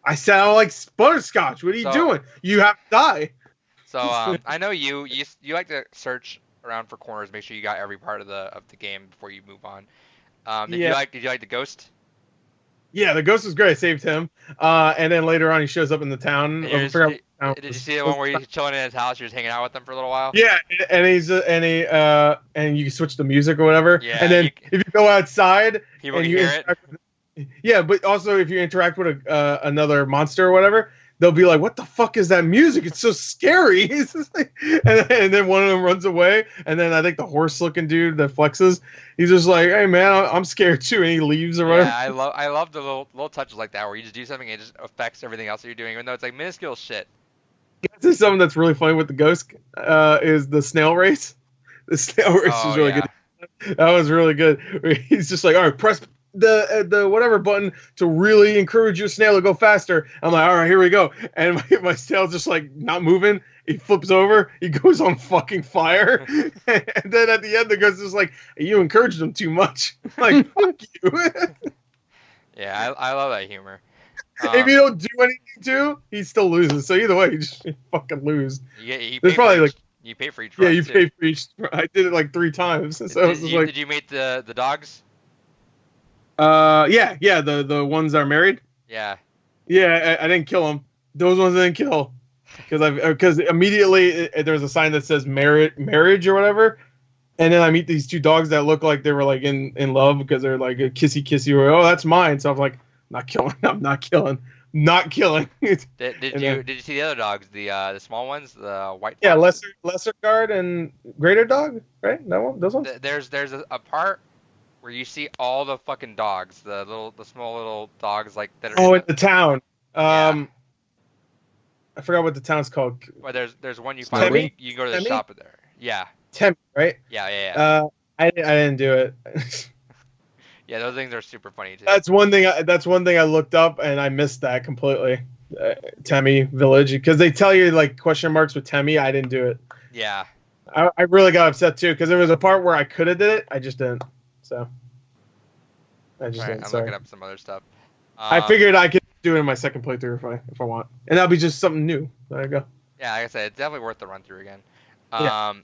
I said I don't like butterscotch. What are you doing? You have to die. So I know you like to search around for corners, make sure you got every part of the game before you move on. Did you like the ghost? Yeah, the ghost was great. I saved him. And then later on, he shows up in the town. Did you see the one where he's chilling in his house? You're just hanging out with him for a little while. Yeah, and and you can switch the music or whatever. Yeah, and then if you go outside, people can hear it. Yeah, but also if you interact with another monster or whatever, they'll be like, "What the fuck is that music? It's so scary!" And then one of them runs away, and then I think the horse-looking dude that flexes, he's just like, "Hey man, I'm scared too," and he leaves or whatever. Yeah, I love the little touches like that where you just do something and it just affects everything else that you're doing, even though it's like minuscule shit. This is something that's really funny with the ghost is the snail race. The snail race is really good. That was really good. He's just like, all right, press the whatever button to really encourage your snail to go faster. I'm like, all right, here we go. And my snail's just like not moving. He flips over. He goes on fucking fire. And then at the end, the ghost is like, you encouraged him too much. I'm like, fuck you. Yeah, I love that humor. If you don't do anything to, he still loses. So either way, you just fucking lose. You There's probably like you pay for each run. Yeah, you pay for each. I did it like 3 times. So did you meet the dogs? Yeah, the ones that are married. Yeah. Yeah, I didn't kill them. Those ones I didn't kill because immediately there's a sign that says marriage or whatever, and then I meet these 2 dogs that look like they were like in love because they're like a kissy or oh that's mine. So I was like, not killing. I'm not killing. Not killing. Did you see the other dogs? The small ones, the white. Yeah, lesser guard and greater dog, right? That one, those ones. There's a part where you see all the fucking dogs, the small little dogs like that are. Oh, in the town. Yeah. I forgot what the town's called. Well, there's one you find where you go to the shop there. Yeah. Tempe, right? Yeah. I didn't do it. Yeah, those things are super funny too. That's one thing I looked up and I missed that completely. Temi Village, because they tell you like question marks with Temi. I didn't do it. Yeah. I really got upset too because there was a part where I could have did it. I just didn't. So. I just didn't. I'm sorry. looking up some other stuff. I figured I could do it in my second playthrough if I want, and that'll be just something new. There you go. Yeah, like I said, it's definitely worth the run through again. A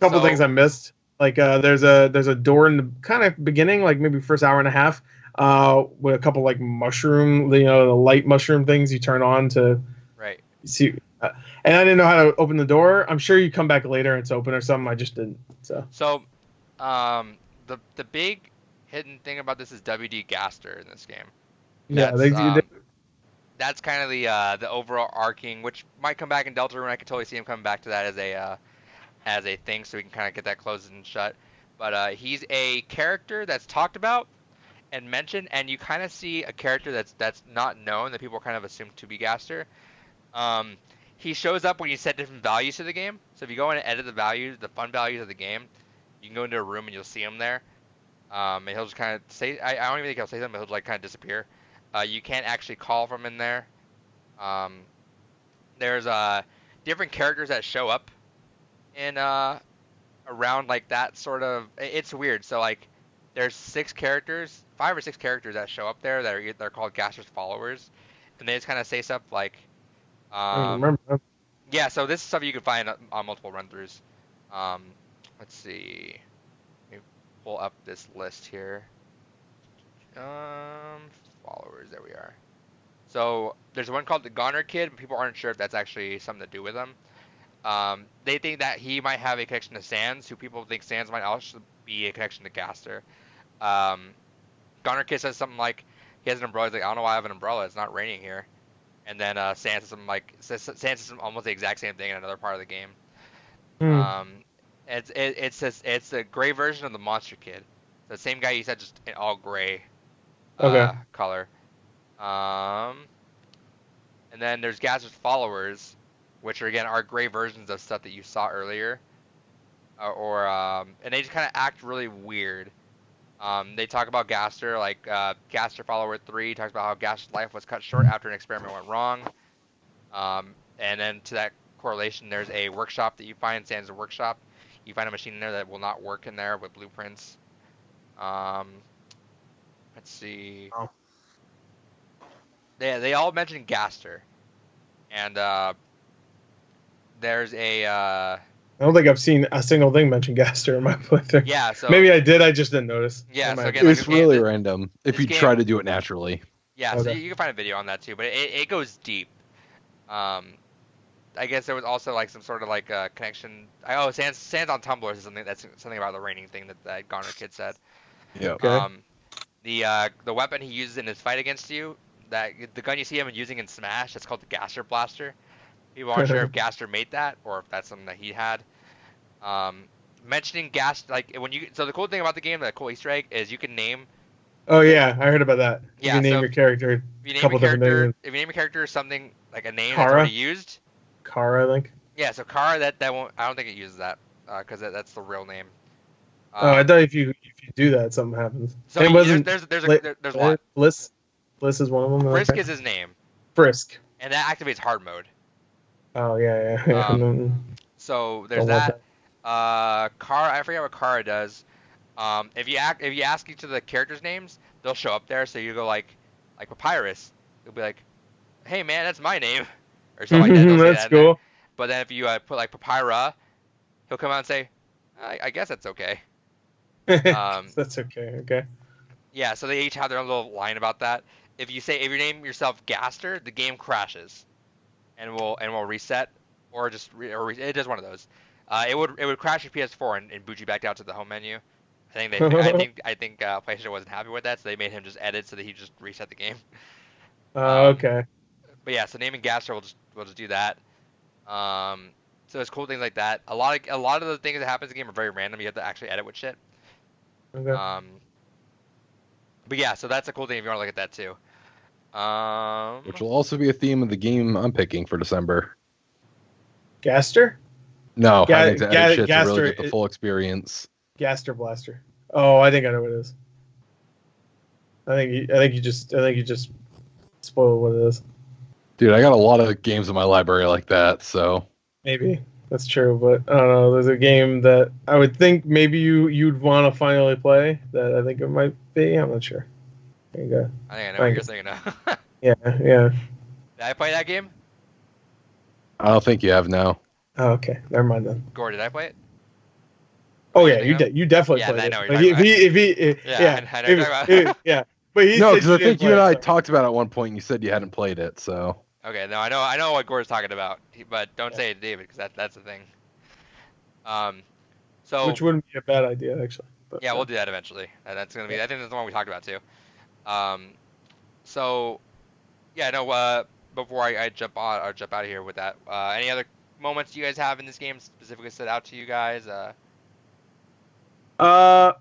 couple things I missed. Like there's a door in the kind of beginning, like maybe first hour and a half, with a couple like mushroom, the light mushroom things you turn on to see. And I didn't know how to open the door. I'm sure you come back later and it's open or something. I just didn't. So the big hidden thing about this is WD Gaster in this game. Yeah, that's kind of the overall arcing, which might come back in Deltarune. I could totally see him coming back to that as a thing, so we can kind of get that closed and shut. But he's a character that's talked about and mentioned, and you kind of see a character that's not known that people kind of assume to be Gaster. He shows up when you set different values to the game. So if you go in and edit the values, the fun values of the game, you can go into a room and you'll see him there. And he'll just kind of say, I don't even think he'll say something, but he'll like kind of disappear. You can't actually call from in there. There's different characters that show up in around like that sort of. It's weird. So like, there's 5 or 6 characters that show up there that they're called Gaster's followers, and they just kind of say stuff like. I remember that. Yeah, so this is stuff you can find on multiple run-throughs. Let's see. Let me pull up this list here. Followers, there we are. So there's one called the Goner Kid, but people aren't sure if that's actually something to do with him. They think that he might have a connection to Sans, who people think Sans might also be a connection to Gaster. Goner Kid says something like, he has an umbrella, he's like, I don't know why I have an umbrella, it's not raining here. And then Sans says something like, Sans almost the exact same thing in another part of the game. It's a gray version of the Monster Kid. The same guy you said, just in all gray color. And then there's Gaster's followers, which are again are gray versions of stuff that you saw earlier, and they just kind of act really weird. They talk about Gaster, like Gaster Follower 3 talks about how Gaster's life was cut short after an experiment went wrong. And then to that correlation, there's a workshop that you find, Sans workshop. You find a machine in there that will not work in there with blueprints. Let's see. Oh. They all mention Gaster, and there's a I don't think I've seen a single thing mention Gaster in my playthrough. yeah. So maybe I did. I just didn't notice. Yeah. So It again, like It's really random if you game- try to do it naturally. yeah. So Okay. you can find a video on that too, but it goes deep. I guess there was also like some sort of like connection. Sans on Tumblr is something about the raining thing that Goner Kid said. Yeah. Okay. The weapon he uses in his fight against you, the gun you see him using in Smash, that's called the Gaster Blaster. People aren't sure if Gaster made that or if that's something that he had. Mentioning Gaster, like so the cool thing about the game, the cool Easter egg is you can name. Oh yeah, I heard about that. You Yeah, can name so your character. If you name couple different names. if you name a character something like a name that's Kara? already used. Kara, I think. Yeah, so Kara that won't. I don't think it uses that because that's the real name. I thought if you do that, something happens. So it wasn't. there's a lot. Bliss is one of them. Frisk okay. is his name, Frisk. and that activates hard mode. Oh yeah. So there's Don't want that. Kara, I forget what Kara does. If you ask each of the characters' names, they'll show up there. So you go like Papyrus, you'll be like, "Hey man, that's my name," or something like that. They'll say That's that in there. cool. But then if you put like Papyra, he'll come out and say, I guess that's okay. That's okay. Okay. Yeah, so they each have their own little line about that. If you name yourself Gaster, the game crashes, and will reset, or it does one of those. It would crash your PS4 and boot you back out to the home menu. I think PlayStation wasn't happy with that, so they made him just edit so that he just reset the game. Okay. But yeah, so naming Gaster will just do that. So there's cool things like that. A lot of the things that happen in the game are very random. You have to actually edit with shit. Okay. But yeah, so that's a cool thing if you want to look at that too. Which will also be a theme of the game I'm picking for December. Gaster. No, I think to edit shit to Gaster, really get the full experience. Gaster Blaster. Oh, I think I know what it is. I think you just spoiled what it is. Dude, I got a lot of games in my library like that, so Maybe that's true, but I don't know. There's a game that I would think maybe you'd want to finally play. That I think it might be. I'm not sure. There you go. I think I know what you're thinking now. Yeah. Did I play that game? I don't think you have now. Oh, okay. Never mind then. Gore, did I play it? Oh yeah, Anything you did. You definitely Yeah, played I it. know what Like, you're talking if he, Yeah, yeah, I know what you're talking about. yeah. But he No, said because I didn't think you play and I it, so- talked about it at one point, and you said you hadn't played it, so. Okay, no, I know what Gore's talking about, but don't say it to David because that's the thing. So which wouldn't be a bad idea actually. But, yeah, we'll do that eventually. And that's gonna be. I think that's the one we talked about too. So yeah, no. Before I jump out of here with that, any other moments you guys have in this game specifically stood out to you guys? Well,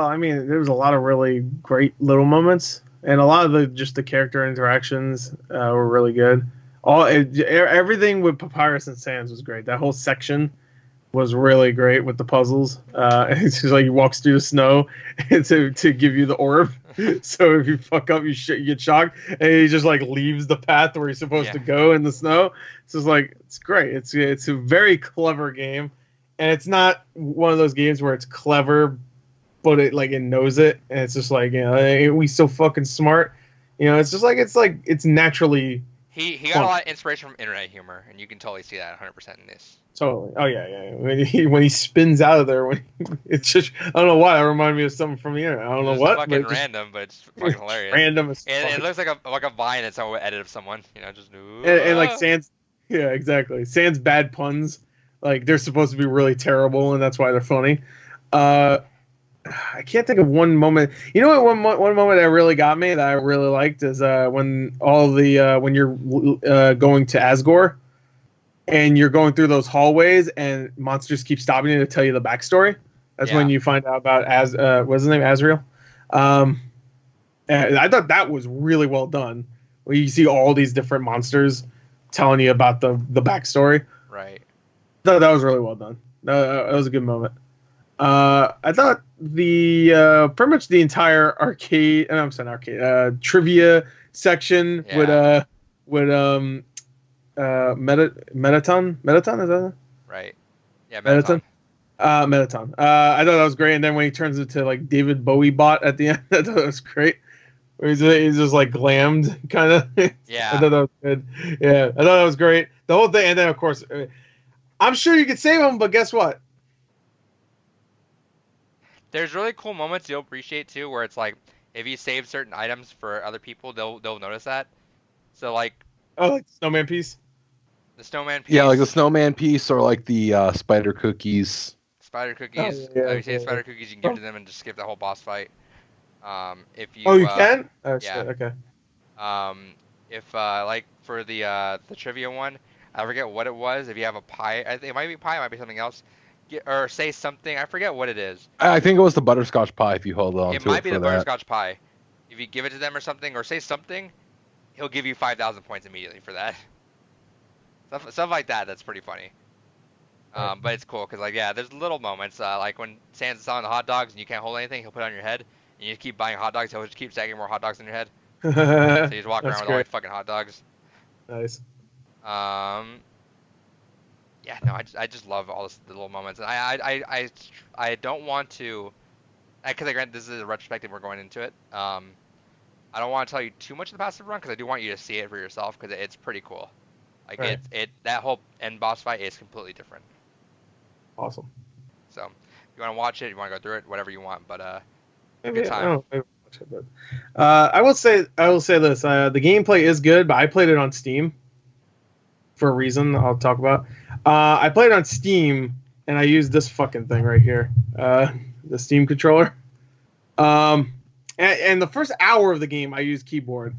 I mean, there was a lot of really great little moments, and a lot of the character interactions were really good. Everything with Papyrus and Sans was great. That whole section was really great with the puzzles. It's just like he walks through the snow to give you the orb. So if you fuck up, you get shocked, and he just like leaves the path where he's supposed to go in the snow. It's just like it's great. It's a very clever game, and it's not one of those games where it's clever, but it knows it, and it's just like, we so fucking smart. It's just like it's naturally. He got a lot of inspiration from internet humor, and you can totally see that 100% in this. Totally. Oh yeah. When he spins out of there, it's just, I don't know why, that reminded me of something from the internet. I don't know what. It's fucking random, but it's fucking hilarious. Random as fuck. It looks like a vine that someone would edit of someone. Just. And like Sans. Yeah, exactly. Sans bad puns, like they're supposed to be really terrible, and that's why they're funny. I can't think of one moment. You know what? One moment that really got me, that I really liked, is when when you're going to Asgore, and you're going through those hallways, and monsters keep stopping you to tell you the backstory. That's when you find out about what's his name, Azrael. And I thought that was really well done. where you see all these different monsters telling you about the backstory. Right. That was really well done. That was a good moment. I thought the pretty much the entire arcade, I'm sorry, arcade trivia section with Metaton is that it? Right. Yeah, Metaton. Metaton. Metaton. I thought that was great, and then when he turns into like David Bowie bot at the end, I thought that was great. Where he's just like glammed, kind of. Yeah. I thought that was good. Yeah, I thought that was great. The whole thing, and then of course, I'm sure you could save him, but guess what? There's really cool moments you'll appreciate too, where it's like if you save certain items for other people, they'll notice that. So like. Oh, like the snowman piece. The snowman piece. Yeah, like the snowman piece, or like the spider cookies. Spider cookies. Oh, You say spider cookies, you can give to them and just skip the whole boss fight. If you. Oh, you can. Oh, yeah. Shit, okay. If like for the trivia one, I forget what it was. If you have a pie, it might be pie, it might be something else. Or say something. I forget what it is. I think it was the butterscotch pie. If you hold on to it, it might be the butterscotch pie. If you give it to them or something, or say something, he'll give you 5,000 points immediately for that. Stuff like that. That's pretty funny. But it's cool because like there's little moments like when Sans is selling the hot dogs and you can't hold anything, he'll put it on your head and you just keep buying hot dogs. He'll just keep stacking more hot dogs on your head. So you just walk around with all these fucking hot dogs. Nice. Yeah, no, I just love all the little moments, and I don't want to, because I grant this is a retrospective, we're going into it. I don't want to tell you too much of the passive run because I do want you to see it for yourself because it's pretty cool. Like right. that whole end boss fight is completely different. Awesome. So, if you want to watch it, you want to go through it, whatever you want, but Maybe, good time. I will say this: the gameplay is good, but I played it on Steam for a reason I'll talk about. I played it on Steam, and I used this fucking thing right here, the Steam controller. And the first hour of the game, I used keyboard.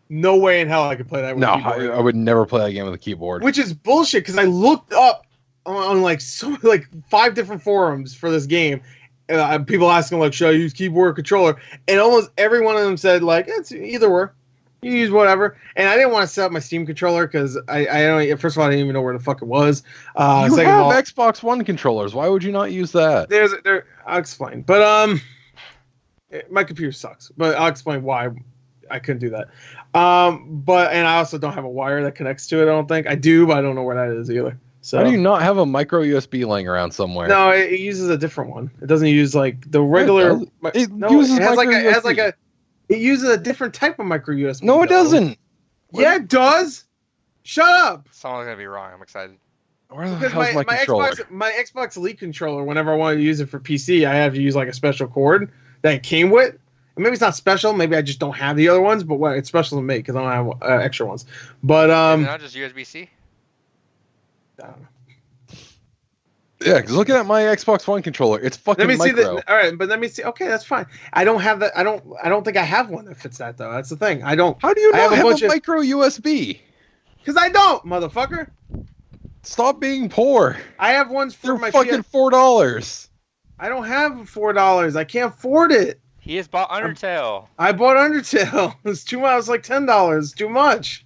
No way in hell I could play that with keyboard. I would never play that game with a keyboard. Which is bullshit, because I looked up on like 5 different forums for this game. People asking like, should I use keyboard or controller? And almost every one of them said like, it's either or. You use whatever. And I didn't want to set up my Steam controller because I don't. First of all, I didn't even know where the fuck it was. You have Xbox One controllers. Why would you not use that? I'll explain. But my computer sucks. But I'll explain why I couldn't do that. And I also don't have a wire that connects to it. I don't think I do, but I don't know where that is either. So how do you not have a micro USB laying around somewhere? No, it uses a different one. It doesn't use like the regular. It uses a different type of micro USB. No, it doesn't. Yeah, it does. Shut up. Someone's gonna be wrong. I'm excited. Where the hell's my controller? My Xbox Elite controller, whenever I want to use it for PC, I have to use like a special cord that it came with. And maybe it's not special. Maybe I just don't have the other ones. But it's special to me because I don't have extra ones. But not just USB-C. I don't know. Yeah, because looking at my Xbox One controller, it's fucking micro. All right, but let me see. Okay, that's fine. I don't have that. I don't think I have one that fits that though. That's the thing. I don't. How do you not have a micro USB? Because I don't, motherfucker. Stop being poor. I have ones for my fucking $4. I don't have $4. I can't afford it. He has bought Undertale. I bought Undertale. It's too much. It was like $10. It's too much.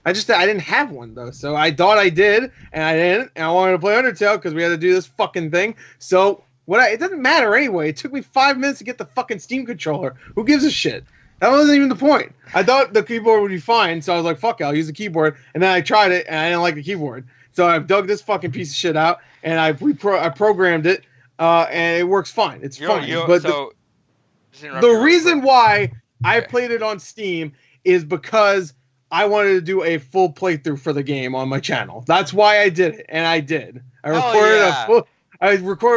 I didn't have one though, so I thought I did, and I didn't. And I wanted to play Undertale because we had to do this fucking thing. So it doesn't matter anyway. It took me 5 minutes to get the fucking Steam controller. Who gives a shit? That wasn't even the point. I thought the keyboard would be fine, so I was like, "Fuck it, I'll use the keyboard." And then I tried it, and I didn't like the keyboard. So I dug this fucking piece of shit out, and I programmed it, and it works fine. It's fine. But the reason why I played it on Steam is because I wanted to do a full playthrough for the game on my channel. That's why I did it, and I did. I recorded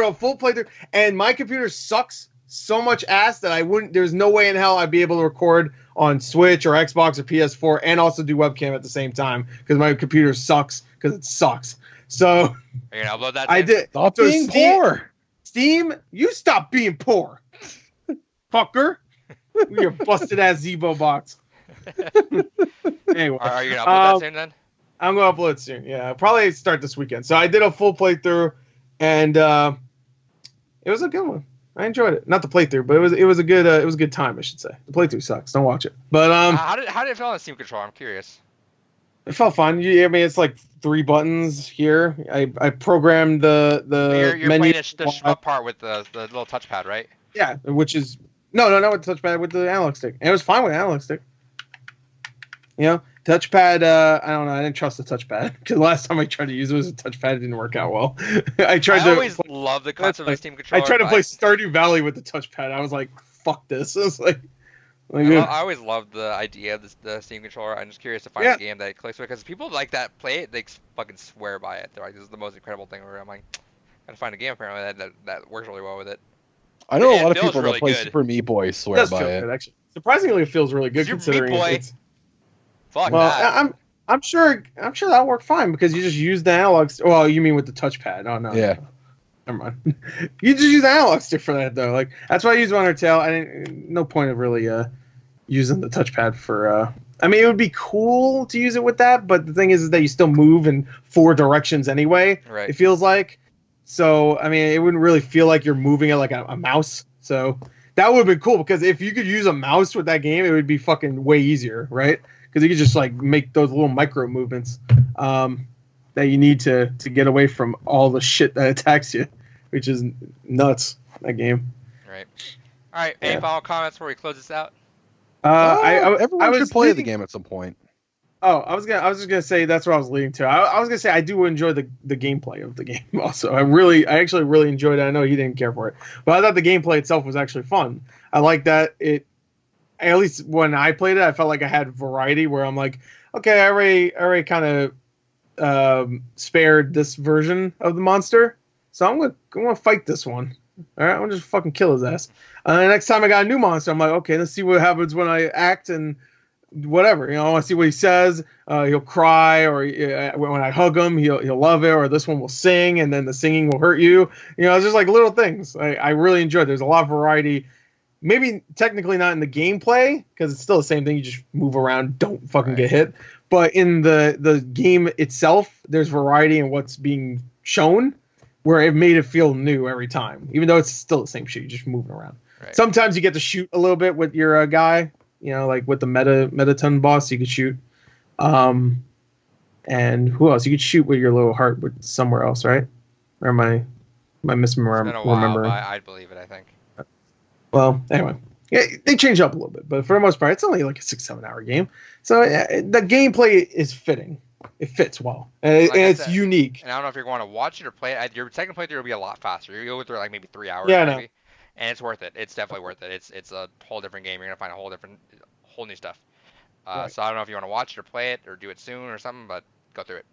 a full playthrough, and my computer sucks so much ass that there's no way in hell I'd be able to record on Switch or Xbox or PS4 and also do webcam at the same time because my computer sucks because it sucks. So are you gonna upload that? I did. Stop being poor. Steam, you stop being poor, fucker. With your busted ass Zebo box. Anyway, are you gonna upload that soon then? I'm gonna upload it soon. Yeah, I'll probably start this weekend. So I did a full playthrough, and it was a good one. I enjoyed it. Not the playthrough, but it was a good time, I should say. The playthrough sucks. Don't watch it. But How did it feel on the Steam controller? I'm curious. it felt fun. I mean, it's like 3 buttons here. I programmed the You're menu. playing the shmup part with the little touchpad, right? Yeah, which is no, not with the touchpad, with the analog stick. And it was fine with the analog stick. You know, touchpad. I don't know. I didn't trust the touchpad because last time I tried to use it was a touchpad. It didn't work out well. I always love the concept of the Steam controller. I tried to play Stardew Valley with the touchpad. I was like, "Fuck this!" It was like I always loved the idea of the Steam controller. I'm just curious to find a game that clicks with, because people like that play it, they fucking swear by it. They're like, "This is the most incredible thing ever." I'm like, gotta find a game apparently that works really well with it. I know a lot of feels people really that play good. Super Meat Boy swear It does by feel it. good, actually. Surprisingly, it feels really good Super considering Meat Boy. it's. Fuck Well, that. I'm sure that'll work fine because you just use the analog. Well, you mean with the touchpad? Oh no. Yeah. No. Never mind. You just use the analog stick for that though. Like that's why I use Undertale. I didn't. No point of really using the touchpad for. I mean, it would be cool to use it with that, but the thing is that you still move in 4 directions anyway. Right. It feels like. So I mean, it wouldn't really feel like you're moving it like a mouse. So that would have been cool because if you could use a mouse with that game, it would be fucking way easier, right? Because you could just like make those little micro movements that you need to get away from all the shit that attacks you, which is nuts. That game. Right. All right. Any final comments before we close this out? Everyone should play the game at some point. Oh, I was just gonna say that's what I was leading to. I was gonna say I do enjoy the gameplay of the game. Also, I actually really enjoyed it. I know he didn't care for it, but I thought the gameplay itself was actually fun. I like that it. At least when I played it, I felt like I had variety. Where I'm like, okay, I already kind of spared this version of the monster, so I'm gonna fight this one. All right, I'm gonna just fucking kill his ass. The next time I got a new monster, I'm like, okay, let's see what happens when I act and whatever. You know, I want to see what he says. He'll cry, or when I hug him, he'll love it. Or this one will sing, and then the singing will hurt you. You know, it's just like little things. I really enjoyed it. There's a lot of variety. Maybe technically not in the gameplay because it's still the same thing. You just move around, don't fucking get hit. But in the game itself, there's variety in what's being shown, where it made it feel new every time, even though it's still the same shit. You're just moving around. Right. Sometimes you get to shoot a little bit with your guy. You know, like with the Metaton boss, you could shoot. And who else? You could shoot with your little heart with somewhere else, right? Or am I misremembering? It's been a while, but I'd believe it, I think. Well, anyway, yeah, they change up a little bit, but for the most part, it's only like a 6-7 hour game. So the gameplay is fitting. It fits well, and it's unique. And I don't know if you're going to watch it or play it. Your second playthrough will be a lot faster. You'll go through like maybe 3 hours. Yeah, maybe. And it's worth it. It's definitely worth it. It's a whole different game. You're gonna find whole new stuff. Right. So I don't know if you want to watch it or play it or do it soon or something, but go through it.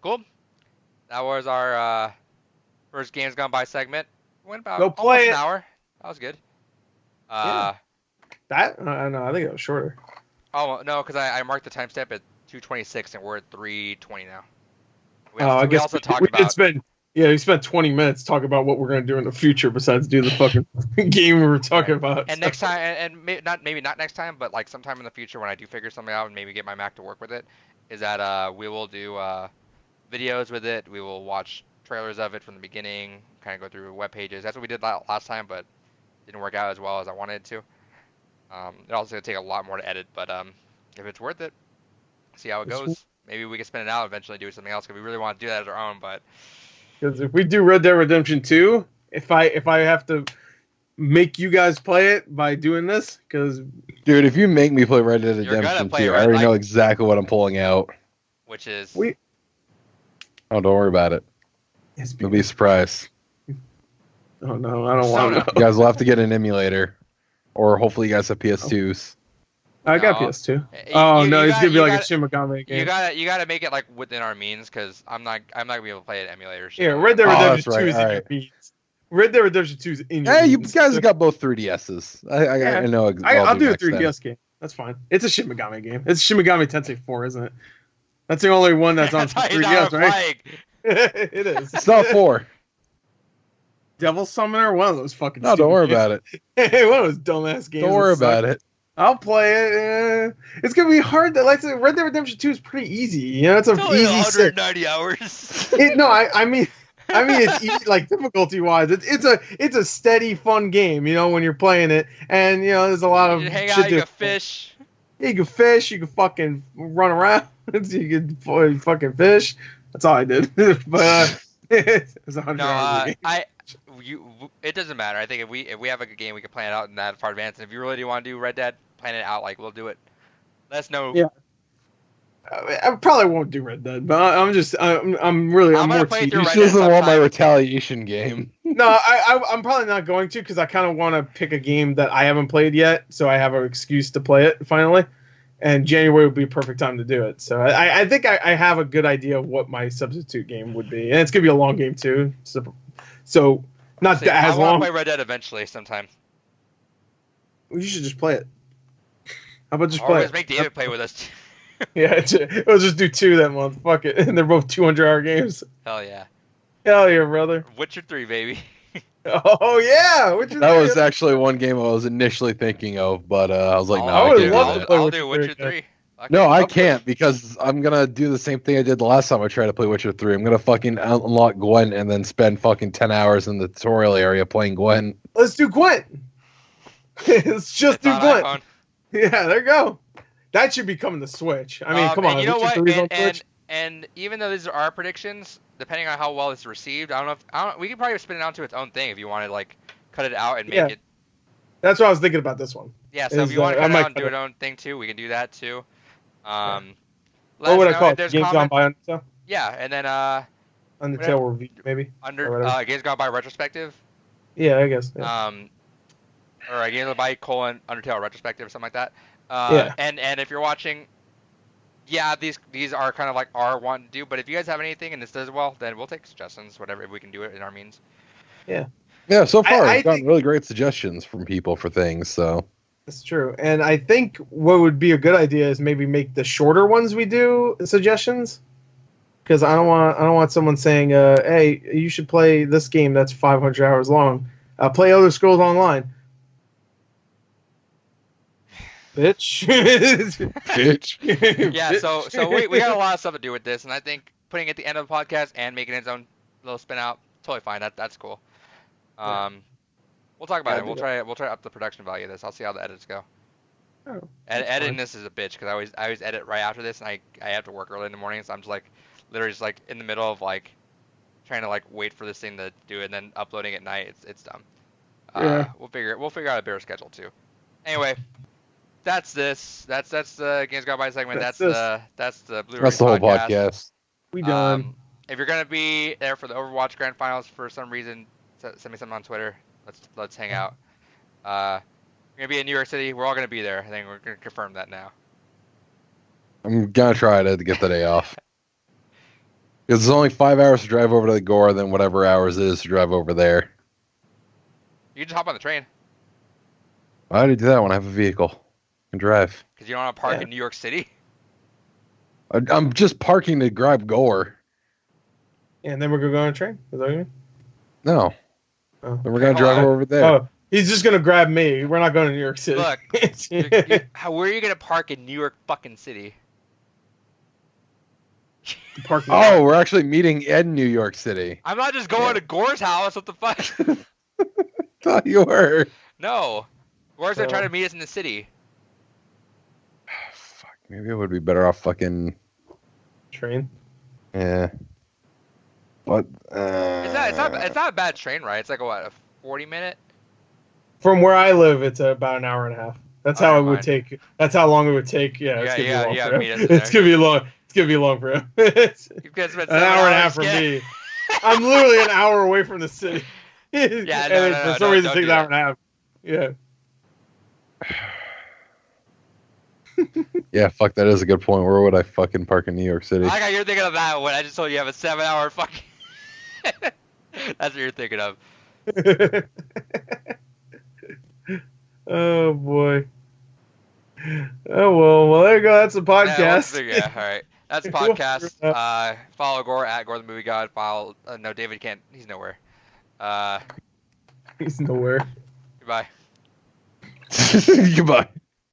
Cool. That was our first Games Gone By segment. Went about almost an hour. That was good. Yeah. That no, I think it was shorter. Oh no, because I marked the timestamp at 2:26 and we're at 3:20 now. I guess we spent 20 minutes talking about what we're gonna do in the future besides do the fucking game we were talking about. And next time, and maybe not next time, but like sometime in the future when I do figure something out and maybe get my Mac to work with it, is that we will do videos with it. We will watch trailers of it from the beginning, kind of go through web pages. That's what we did last time, but didn't work out as well as I wanted it to. It also gonna take a lot more to edit, but if it's worth it, see how it goes. Maybe we can spin it out eventually, do something else because we really want to do that as our own. But because if we do Red Dead Redemption 2, if I have to make you guys play it by doing this, because dude, if you make me play Red Dead Redemption 2, I already know exactly what I'm pulling out. Which is oh, don't worry about it. You'll be surprised. Oh no, I don't want to. You guys will have to get an emulator, or hopefully you guys have PS2s. I got PS2. It's gonna be like a Shin Megami game. You gotta make it like within our means, because I'm not gonna be able to play it emulator. Yeah, Red Dead Redemption 2 is in your means. Red Dead Redemption 2 is in your means. You guys have got both 3DSs. I know. I'll do a 3DS game. That's fine. It's a Shin Megami game. It's Shin Megami Tensei 4, isn't it? That's the only one that's on 3DS, right? It is. It's not 4. Devil Summoner, one of those fucking. No, don't worry about it. One of those dumbass games. Don't worry about it. I'll play it. It's gonna be hard. Red Dead Redemption 2 is pretty easy. You know, it's an easy 190 hours. I mean, I mean, it's easy, like difficulty wise. It's a steady, fun game. You know, when you're playing it, and you know, there's a lot You of can hang shit out, you to. can fish. Yeah, you can fish. You can fucking run around. You can fucking fish. That's all I did. But it was 100 No, hours of the game. it doesn't matter. I think if we have a good game, we can plan it out in that far advance. And if you really do want to do Red Dead, plan it out. Like we'll do it. Let us know. Yeah. I probably won't do Red Dead, but I'm really I'm gonna more play team. through He Red just Dead doesn't want my sometime. retaliation game. No, I'm probably not going to because I kind of want to pick a game that I haven't played yet, so I have an excuse to play it finally. And January would be a perfect time to do it. So I think I have a good idea of what my substitute game would be, and it's gonna be a long game too. So not See, I as want long. to play Red Dead eventually sometime. You should just play it. How about just Or play just it? make David play with us. Yeah, we'll just do 2 that month. Fuck it, and they're both 200-hour games. Hell yeah. Hell yeah, brother. Witcher 3, baby. Oh yeah, That was actually one game I was initially thinking of, but I was like, no, I I would can't love do to that. play I'll Witcher do Witcher 3, 3. Fuck No, it. I can't because I'm gonna do the same thing I did the last time I tried to play Witcher 3. I'm gonna fucking unlock Gwent and then spend fucking 10 hours in the tutorial area playing Gwent. Let's do Gwent. Let's just It's do on Gwent. iPhone. Yeah, there you go. That should be coming to Switch. I mean, come on, And you know Witcher what? 3's on Switch. And even though these are our predictions, depending on how well it's received, we could probably spin it out to its own thing if you want to like cut it out and make Yeah. it. That's what I was thinking about this one. Yeah, so if Is, you want to I cut it might out and do cut its own thing too, we can do that too. Let What us would I know call if it? there's Games Gone comments. by Undertale? Yeah, and then Undertale review, maybe? Or under whatever. Games Gone by retrospective. Yeah, I guess. Yeah. Or Games Gone by Undertale retrospective or something like that. Yeah. And if you're watching, yeah, these are kind of like our want to do. But if you guys have anything and this does well, then we'll take suggestions, whatever, if we can do it in our means. Yeah, so far I I've gotten think- really great suggestions from people for things. So That's true. And I think what would be a good idea is maybe make the shorter ones we do suggestions. Because I don't want someone saying, "Hey, you should play this game that's 500 hours long. Play Elder Scrolls Online." Bitch. bitch. Yeah, so we got a lot of stuff to do with this, and I think putting it at the end of the podcast and making its own little spin out, totally fine. That's cool. We'll talk about Yeah, it. We'll try to up the production value of this. I'll see how the edits go. Oh, Editing fine. this is a bitch because I always edit right after this, and I have to work early in the morning, so I'm just like literally just like in the middle of like trying to like wait for this thing to do it and then uploading at night. It's dumb. Yeah. We'll figure out a better schedule too. Anyway, that's this. That's the Games Gone By segment. That's the Blu-ray That's the whole podcast. We done. If you're gonna be there for the Overwatch Grand Finals for some reason, send me something on Twitter. Let's hang out. You're gonna be in New York City. We're all gonna be there. I think we're gonna confirm that now. I'm gonna try to get the day off. Because it's only 5 hours to drive over to the Gore, then whatever hours it is to drive over there. You can just hop on the train Why do I do that when I have a vehicle? I can drive. because you don't want to park Yeah. in New York City. I'm just parking to grab Gore. And then we're gonna go on a train. Is that what you mean? No. Oh. Then we're gonna drive over there. Oh, he's just gonna grab me. We're not going to New York City. Look, where are you gonna park in New York fucking City? Parking. Oh, we're actually meeting in New York City. I'm not just going to Gore's house. What the fuck? Thought you were. No. Gore's gonna try to meet us in the city. Fuck, maybe I would be better off fucking. train. Yeah. But. It's not a bad train ride. It's like a 40-minute. From where I live, it's about an hour and a half. That's how it would take. That's how long it would take. Yeah, it's gonna be long for meet us him. in It's there. gonna be long. It's gonna be long for him. It's You guys spent an 7 hour and a hours half for getting- me. I'm literally an hour away from the city. Yeah, And no, for some reason, don't it takes do an hour and a half. Yeah. Yeah, fuck, that is a good point. Where would I fucking park in New York City? I got you're thinking of that one. I just told you have a 7-hour fucking. That's what you're thinking of. Oh boy. Oh well, there you go. That's the podcast. Yeah, all right. That's the We'll podcast. figure it Follow Gore at Gore the Movie God. Follow. No, David can't. He's nowhere. He's nowhere. Goodbye. Goodbye.